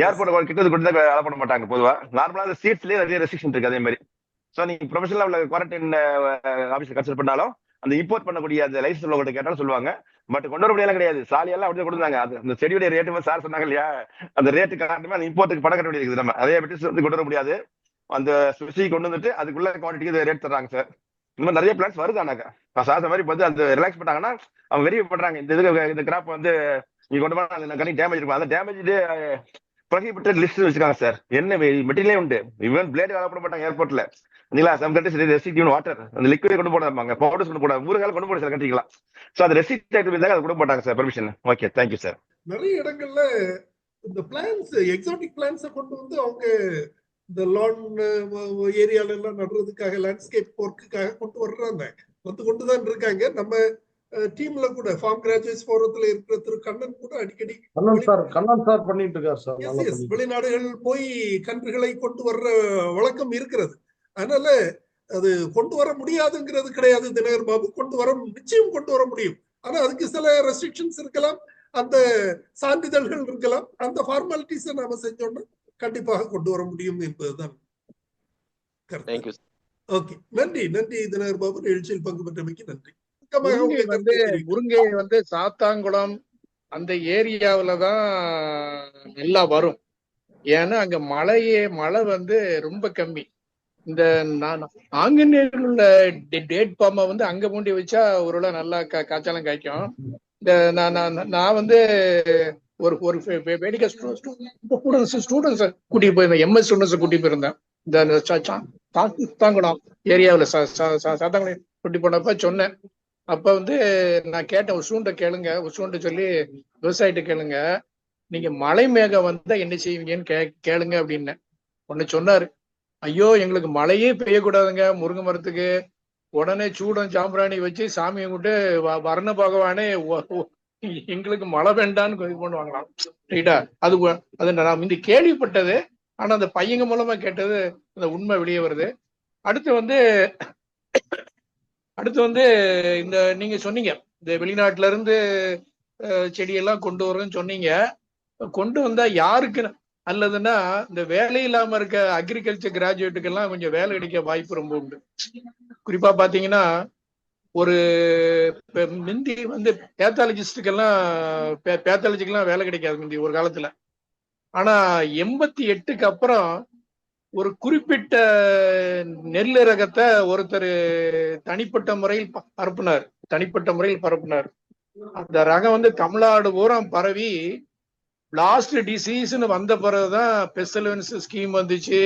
ஏர்போர்ட் கிட்ட கொண்டு தான் அலோ பண்ண மாட்டாங்க. பொதுவா நார்மலா அந்த சீட்ஸ்லயே நிறைய ரெஸ்ட்ரிக்ஷன் இருக்கு. அதே மாதிரி ஸோ நீங்க ப்ரொஃபஷனல் உள்ள குவாரண்டைன் ஆஃபீஸில் கன்சல்ட் பண்ணாலும் அந்த இம்போர்ட் பண்ணக்கூடிய அந்த லைசன்ஸ் உள்ளவங்க கேட்டாலும் சொல்லுவாங்க. பட் கொண்டு வர முடியலாம் கிடையாது. சாலியெல்லாம் அப்படியே கொடுத்தாங்க. அது அந்த செடியுடைய ரேட்டு சார் சொன்னாங்க இல்லையா, அந்த ரேட்டு காரணமே அந்த இம்போர்ட்டுக்கு படம் கட்ட வேண்டியது. நம்ம அதே பற்றி வந்து கொண்டு வர முடியாது. அந்த ஸ்பெசிஃபிக் கொண்டு வந்துட்டு அதுக்குள்ள குவான்டிட்டிக்கு ரேட் தர்றாங்க சார். இந்த மாதிரி நிறைய பிளான்ஸ் வருது. ஆனாக்கா சார் மாதிரி வந்து அந்த ரிலாக்ஸ் பண்ணாங்கன்னா அவங்க வெரிஃபை பண்றாங்க. இந்த கிராப் வந்து நீங்க கொண்டு போனா அந்த கனி டேமேஜ் இருக்கும். அந்த டேமேஜ் ப்ரொஹிபிட்டட் லிஸ்ட் வச்சிருக்காங்க சார். என்ன மெட்டீரியலே உண்டு. ஈவன் பிளேட் வேலை பண்ண மாட்டாங்க ஏர்போர்ட்ல. சம் கண்ட்ரிஸ் ரெஸ்ட்ரிக்ட் வாட்டர் அந்த லிக்விட் கொண்டு போடாங்க, பவுடர்ஸ் கொண்டு போடாங்க, ஊறுகால கொண்டு போட சார் கண்ட்ரிக்கலாம். ஸோ அது ரெஸ்ட்ரிக்ட் ஆகிட்டு இருந்தாங்க, அது கொண்டு போட்டாங்க sir permission. Okay thank you sir. நிறைய இடங்கள்ல இந்த பிளான்ஸ் எக்ஸாட்டிக் பிளான்ஸை கொண்டு வந்து அவங்க இந்த லான் ஏரியால எல்லாம் நடுறதுக்காக லேண்ட்ஸ்கேப் ஒர்க்குக்காக கொண்டு வர்றாங்க. கொண்டுதான் இருக்காங்க. நம்ம டீம்ல கூட ஃபார்ம் கிராஜுவேட்ஸ் ஃபோரத்துல இருக்கிற திரு கண்ணன் கூட அடிக்கடி கண்ணன் சார் பண்ணிட்டு இருக்காரு சார். வெளிநாடுகள் போய் கன்றுகளை கொண்டு வர்ற வழக்கம் இருக்கிறது. அதனால அது கொண்டு வர முடியாதுங்கிறது கிடையாது தினகர் பாபு. நிச்சயம் கொண்டு வர முடியும். ஆனா அதுக்கு சில ரெஸ்ட்ரிக்ஷன்ஸ் இருக்கலாம், அந்த சான்றிதழ்கள் இருக்கலாம். அந்த ஃபார்மாலிட்டிஸை நாம செஞ்சோம்னா கண்டிப்பாக கொண்டு வர முடியும் என்பதுதான் கருத்து. ஓகே, நன்றி தினகர் பாபு. நிகழ்ச்சியில் பங்கு பெற்றமைக்கு நன்றி. முருங்கை வந்து சாத்தாங்குளம் அந்த ஏரியாவிலதான் நல்லா வரும். ஏன்னா அங்க மழை வந்து ரொம்ப கம்மி. இந்த நாங்குநேரில் உள்ள டேட் பாம்பை வந்து அங்க மூண்டி வச்சா ஒரு நல்லா காய்ச்சாலும் காய்க்கும். இந்த நான் வந்து ஒரு மெடிக்கல் ஸ்டூடெண்ட்ஸ் கூட்டிட்டு போயிருந்தேன். எம்எஸ் ஸ்டூடெண்ட்ஸ் கூட்டிட்டு போயிருந்தேன். இந்த சாத்தாங்குளம் ஏரியாவில் சாத்தாங்குளம் கூட்டி போனப்ப சொன்னேன். அப்ப வந்து நான் கேட்டேன், ஒரு ஸ்டூடெண்ட் சொல்லி விவசாயிட்ட கேளுங்க, நீங்க மழை மேகம் வந்தா என்ன செய்வீங்கன்னு கேளுங்க அப்படின்னு ஒன்னு சொன்னாரு. ஐயோ எங்களுக்கு மழையே பெய்யக்கூடாதுங்க முருங்கை மரத்துக்கு. உடனே சூடம் சாம்பிராணி வச்சு சாமி கும்பிட்டு வர்ண பகவானே எங்களுக்கு மழை வேண்டான்னு இது பண்ணுவாங்களாம். ரைட்டா? அது நான் இந்த கேள்விப்பட்டது. ஆனா அந்த பையங்க மூலமா கேட்டது அந்த உண்மை வெளியே வருது. அடுத்து வந்து இந்த நீங்க சொன்னீங்க இந்த வெளிநாட்டுல இருந்து செடியெல்லாம் கொண்டு வரணும்னு சொன்னீங்க. கொண்டு வந்தா யாருக்கு அல்லதுன்னா இந்த வேலை இல்லாம இருக்க அக்ரிகல்ச்சர் கிராஜுவேட்டுக்கு எல்லாம் கொஞ்சம் வேலை கிடைக்க வாய்ப்பு ரொம்ப உண்டு. குறிப்பா பாத்தீங்கன்னா ஒரு முந்தி வந்து பேத்தாலஜிக்கெல்லாம் வேலை கிடைக்காது முந்தி ஒரு காலத்துல. ஆனா 88க்கு அப்புறம் ஒரு குறிப்பிட்ட நெல் ரகத்தை ஒருத்தர் தனிப்பட்ட முறையில் பரப்புனார். அந்த ரகம் வந்து தமிழ்நாடு பூரா பரவி பிளாஸ்ட் டிசீஸ்ன்னு வந்த பிறகுதான் பெஸ்டிலன்ஸ் ஸ்கீம் வந்துச்சு.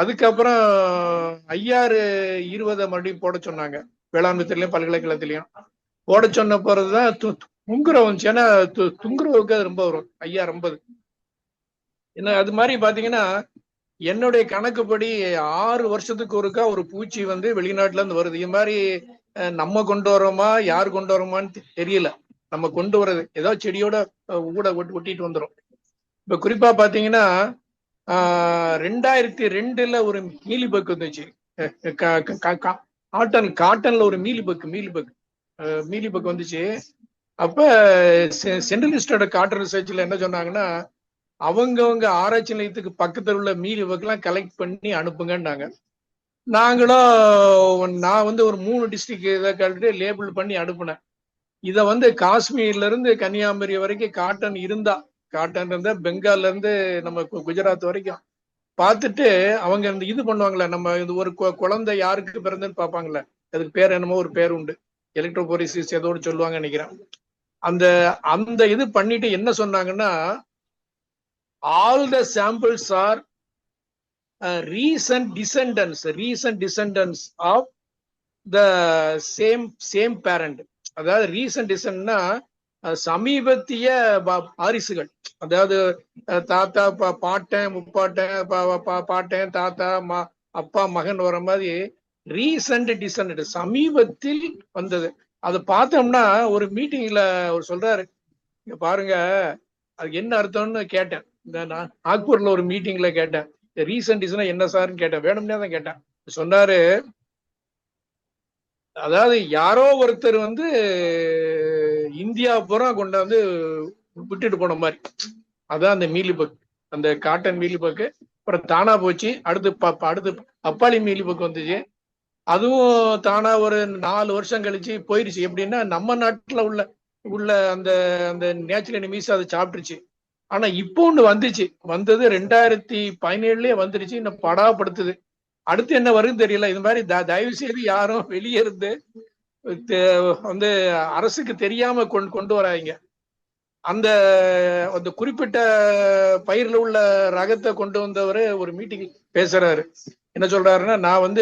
அதுக்கப்புறம் 5020 மறுபடியும் போட சொன்னாங்க. வேளாண்மைத்துறையிலும் பல்கலைக்கழகத்திலையும் போட சொன்ன பிறகுதான் துங்குரவு வந்துச்சு. ஏன்னா துங்குரவுக்கு அது ரொம்ப வரும் 5050. என்ன அது மாதிரி பாத்தீங்கன்னா என்னுடைய கணக்குப்படி 6 வருஷத்துக்கு ஒருக்கா ஒரு பூச்சி வந்து வெளிநாட்டுல இருந்து வருது. இது மாதிரி நம்ம கொண்டு வரோமா யார் கொண்டு வரோமான்னு தெரியல. நம்ம கொண்டு வர்றது ஏதோ செடியோட கூட ஒட்டிட்டு வந்துடும். இப்ப குறிப்பா பாத்தீங்கன்னா 2002 ஒரு மீலிபக் வந்துச்சு. காட்டன்ல ஒரு மீலிபக் வந்துச்சு. அப்ப சென்ட்ரல் இன்ஸ்டிடியூட் ஆஃப் காட்டன் ரிசர்ச்ல என்ன சொன்னாங்கன்னா, அவங்கவங்க ஆராய்ச்சி நிலையத்துக்கு பக்கத்துல உள்ள மீலிபக்லாம் கலெக்ட் பண்ணி அனுப்புங்கன்னாங்க. நான் ஒரு 3 டிஸ்ட்ரிக்ட் இதை கழிட்டு லேபிள் பண்ணி அனுப்புனேன். இதை காஷ்மீர்ல இருந்து கன்னியாகுமரி வரைக்கும் காட்டன் இருந்தா பெங்கால்ல இருந்து நம்ம குஜராத் வரைக்கும் பார்த்துட்டு அவங்க இது பண்ணுவாங்களே, நம்ம இது ஒரு குழந்தை யாருக்கு பிறந்ததுன்னு பார்ப்பாங்களே, அதுக்கு பேர் என்னமோ ஒரு பேர் உண்டு, எலக்ட்ரோபோரிசிஸ் ஏதோடு சொல்லுவாங்க நினைக்கிறேன். அந்த இது பண்ணிட்டு என்ன சொன்னாங்கன்னா, all the samples are recent descendants of the same parent. அதாவது ரீசன்ட் டிசன்ட்னா சமீபத்திய வாரிசுகள், அதாவது தாத்தா பாட்டன் முப்பாட்டன் பாட்டன் தாத்தா அப்பா மகன் வர மாதிரி ரீசன்ட் டிசன்ட் சமீபத்தில் வந்தது. அதை பார்த்தோம்னா ஒரு மீட்டிங்ல அவர் சொல்றாரு, இங்க பாருங்க அது என்ன அர்த்தம்னு கேட்டேன். நாக்பூர்ல ஒரு மீட்டிங்ல கேட்டேன், ரீசன்ட் டிசன் என்ன சார்ன்னு கேட்டேன், வேணும்னே தான் கேட்டேன். சொன்னாரு, அதாவது யாரோ ஒருத்தர் இந்தியா பூரா கொண்டாந்து விட்டுட்டு போன மாதிரி. அதான் அந்த மீலிபக், அந்த காட்டன் மீலிபக்கு. அப்புறம் தானா போச்சு. அடுத்து பப்பாளி மீலிபக் வந்துச்சு. அதுவும் தானா ஒரு 4 வருஷம் கழிச்சு போயிருச்சு. எப்படின்னா நம்ம நாட்டுல உள்ள அந்த நேச்சுரல் எனிமீஸ் அதை சாப்பிட்டுருச்சு. ஆனா இப்போ ஒண்ணு வந்தது 2017 வந்துருச்சு. இன்னும் படாப்படுத்துது. அடுத்து என்ன வருதுன்னு தெரியல. இது மாதிரி தயவு செய்து யாரும் வெளியே இருந்து அரசுக்கு தெரியாம கொண்டு வராங்க. அந்த குறிப்பிட்ட பயிர்ல உள்ள ரகத்தை கொண்டு வந்தவரு ஒரு மீட்டிங் பேசுறாரு. என்ன சொல்றாருன்னா, நான்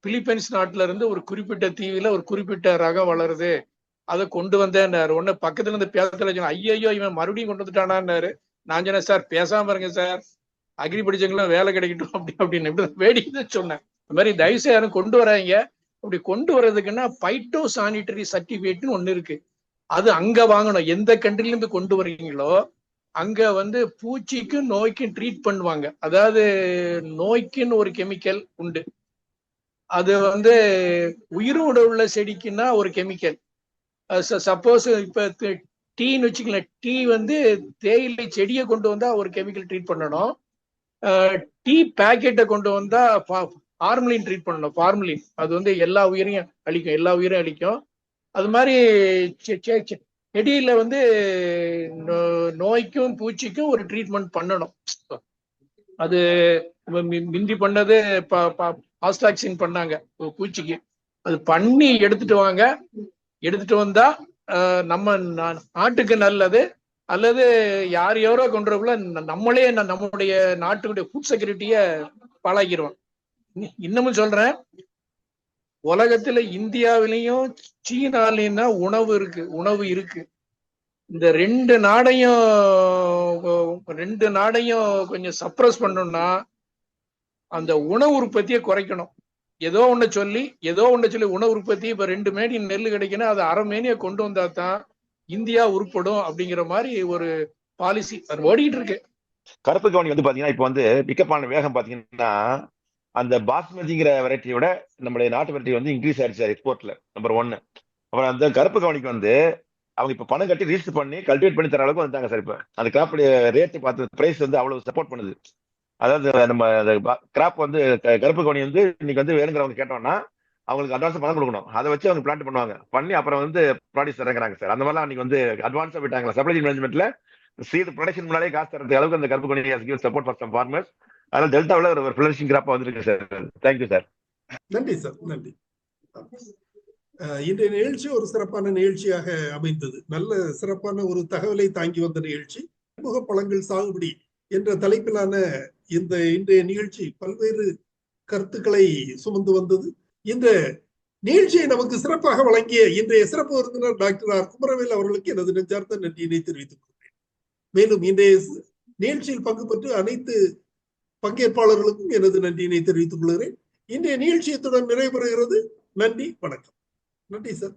பிலிப்பைன்ஸ் நாட்டுல இருந்து ஒரு குறிப்பிட்ட தீவில ஒரு குறிப்பிட்ட ரகம் வளருது, அதை கொண்டு வந்தேன்னாரு. உடனே பக்கத்துல இருந்து பேசல சொன்ன, ஐயோ இவன் மறுபடியும் கொண்டு வந்துட்டானான்னாரு. நான் சொன்னேன், சார் பேசாம இருங்க சார், அக்ரி படிச்சவங்களும் வேலை கிடைக்கட்டும் அப்படின்னு வேடிக்கை சொன்னேன். இந்த மாதிரி தயவுசெய்து யாரும் கொண்டு வராங்க. அப்படி கொண்டு வர்றதுக்குன்னா பைட்டோ சானிட்டரி சர்டிபிகேட்னு ஒண்ணு இருக்கு. அது அங்க வாங்கணும். எந்த கண்ட்ரில இருந்து கொண்டு வர்றீங்களோ அங்க பூச்சிக்கும் நோய்க்கும் ட்ரீட் பண்ணுவாங்க. அதாவது நோய்க்குன்னு ஒரு கெமிக்கல் உண்டு, அது உயிரோட உள்ள செடிக்குன்னா ஒரு கெமிக்கல். சப்போஸ் இப்ப டீன்னு வச்சுக்கலாம், டீ தேயிலை செடியை கொண்டு வந்தா ஒரு கெமிக்கல் ட்ரீட் பண்ணணும். டீ பேக்கெட்டை கொண்டு வந்தா ஃபார்மலின் ட்ரீட் பண்ணணும். ஃபார்மலின் அது எல்லா உயிரையும் அழிக்கும். அது மாதிரி செடியில நோய்க்கும் பூச்சிக்கும் ஒரு ட்ரீட்மெண்ட் பண்ணணும். அது மிந்தி பண்ணது ஆஸ்டாக்சின் பண்ணாங்க பூச்சிக்கு. அது பண்ணி எடுத்துட்டு வந்தா நம்ம நாட்டுக்கு நல்லது. அல்லது யாரோ கொண்டுறக்குள்ள நம்மளே நம்முடைய நாட்டுடைய ஃபுட் செக்யூரிட்டிய பாழாக்கிடுவோம். இன்னமும் சொல்றேன், உலகத்துல இந்தியாவிலையும் சீனாலையும் தான் உணவு இருக்கு. இந்த ரெண்டு நாடையும் கொஞ்சம் சப்ரஸ் பண்ணணும்னா அந்த உணவு உற்பத்தியை குறைக்கணும். ஏதோ ஒண்ணு சொல்லி உணவு உற்பத்தி இப்ப 2 மேனி நெல் கிடைக்கணும், அது 1/2 மேனியை கொண்டு வந்தா தான் இந்தியா உருப்படும் அப்படிங்கிற மாதிரி ஒரு பாலிசி அது ஓடிட்டு இருக்கு. கருப்பு கவுனி பாத்தீங்கன்னா இப்ப பிக்கப் ஆன வேகம் பாத்தீங்கன்னா அந்த பாஸ்மதிங்கிற வெரைட்டியோட நம்மளுடைய நாட்டு வெரைட்டி இன்க்ரீஸ் ஆயிடுச்சு எக்ஸ்போர்ட்ல, நம்பர் 1. அப்புறம் அந்த கருப்பு கவுனிக்கு அவங்க இப்ப பணம் கட்டி ரிஜிஸ்டர் பண்ணி கல்டிவேட் பண்ணி தர அளவுக்கு வந்துட்டாங்க சார். இப்ப அந்த கிராப்புடைய ரேட் பார்த்து பிரைஸ் அவ்வளவு சப்போர்ட் பண்ணுது. அதாவது நம்ம கிராப் கருப்பு கவுனி இன்னைக்கு வேணுங்கிறவங்க கேட்டோம்னா அவங்களுக்கு அட்வான்ஸ் பணம் கொடுக்கணும். அதை வச்சு அவங்க பிளான்ட் பண்ணுவாங்க. பண்ணி அப்புறம் ப்ராடியூஸ் இறங்குறாங்க சார். அந்த மாதிரிலாம் அன்னைக்கு அட்வான்ஸா போயிட்டாங்களா சப்ளை செயின் மேனேஜ்மெண்ட்ல. சீட் ப்ரொடக்ஷன் முன்னாலே காசு தரது அளவுக்கு அந்த கருப்பு கவுனி சப்போர்ட் ஃபார் சம் ஃபார்மர்ஸ். அதனால டெல்டாவில் ஒரு ஃபிளரிஷிங் கிராப்பா வந்திருக்கு சார். Thank you sir. நன்றி சார், நன்றி. இன்றைய நிகழ்ச்சி ஒரு சிறப்பான நிகழ்ச்சியாக அமைந்தது. நல்ல சிறப்பான ஒரு தகவலை தாங்கி வந்த நிகழ்ச்சி. அறிமுக பழங்கள் சாகுபடி என்ற தலைப்பிலான இன்றைய நிகழ்ச்சி பல்வேறு கருத்துக்களை சுமந்து வந்தது. இந்த நிகழ்ச்சியை நமக்கு சிறப்பாக வழங்கிய இன்றைய சிறப்பு விருந்தினர் டாக்டர் ஆர் குமரவேல் அவர்களுக்கு எனது நெஞ்சார்ந்த நன்றியினை தெரிவித்துக் கொள்கிறேன். மேலும் இன்றைய நிகழ்ச்சியில் பங்கு பெற்று அனைத்து பங்கேற்பாளர்களுக்கும் எனது நன்றியினை தெரிவித்துக் கொள்கிறேன். இன்றைய நிகழ்ச்சியத்துடன் நிறைவு பெறுகிறது. நன்றி, வணக்கம். நன்றி சார்.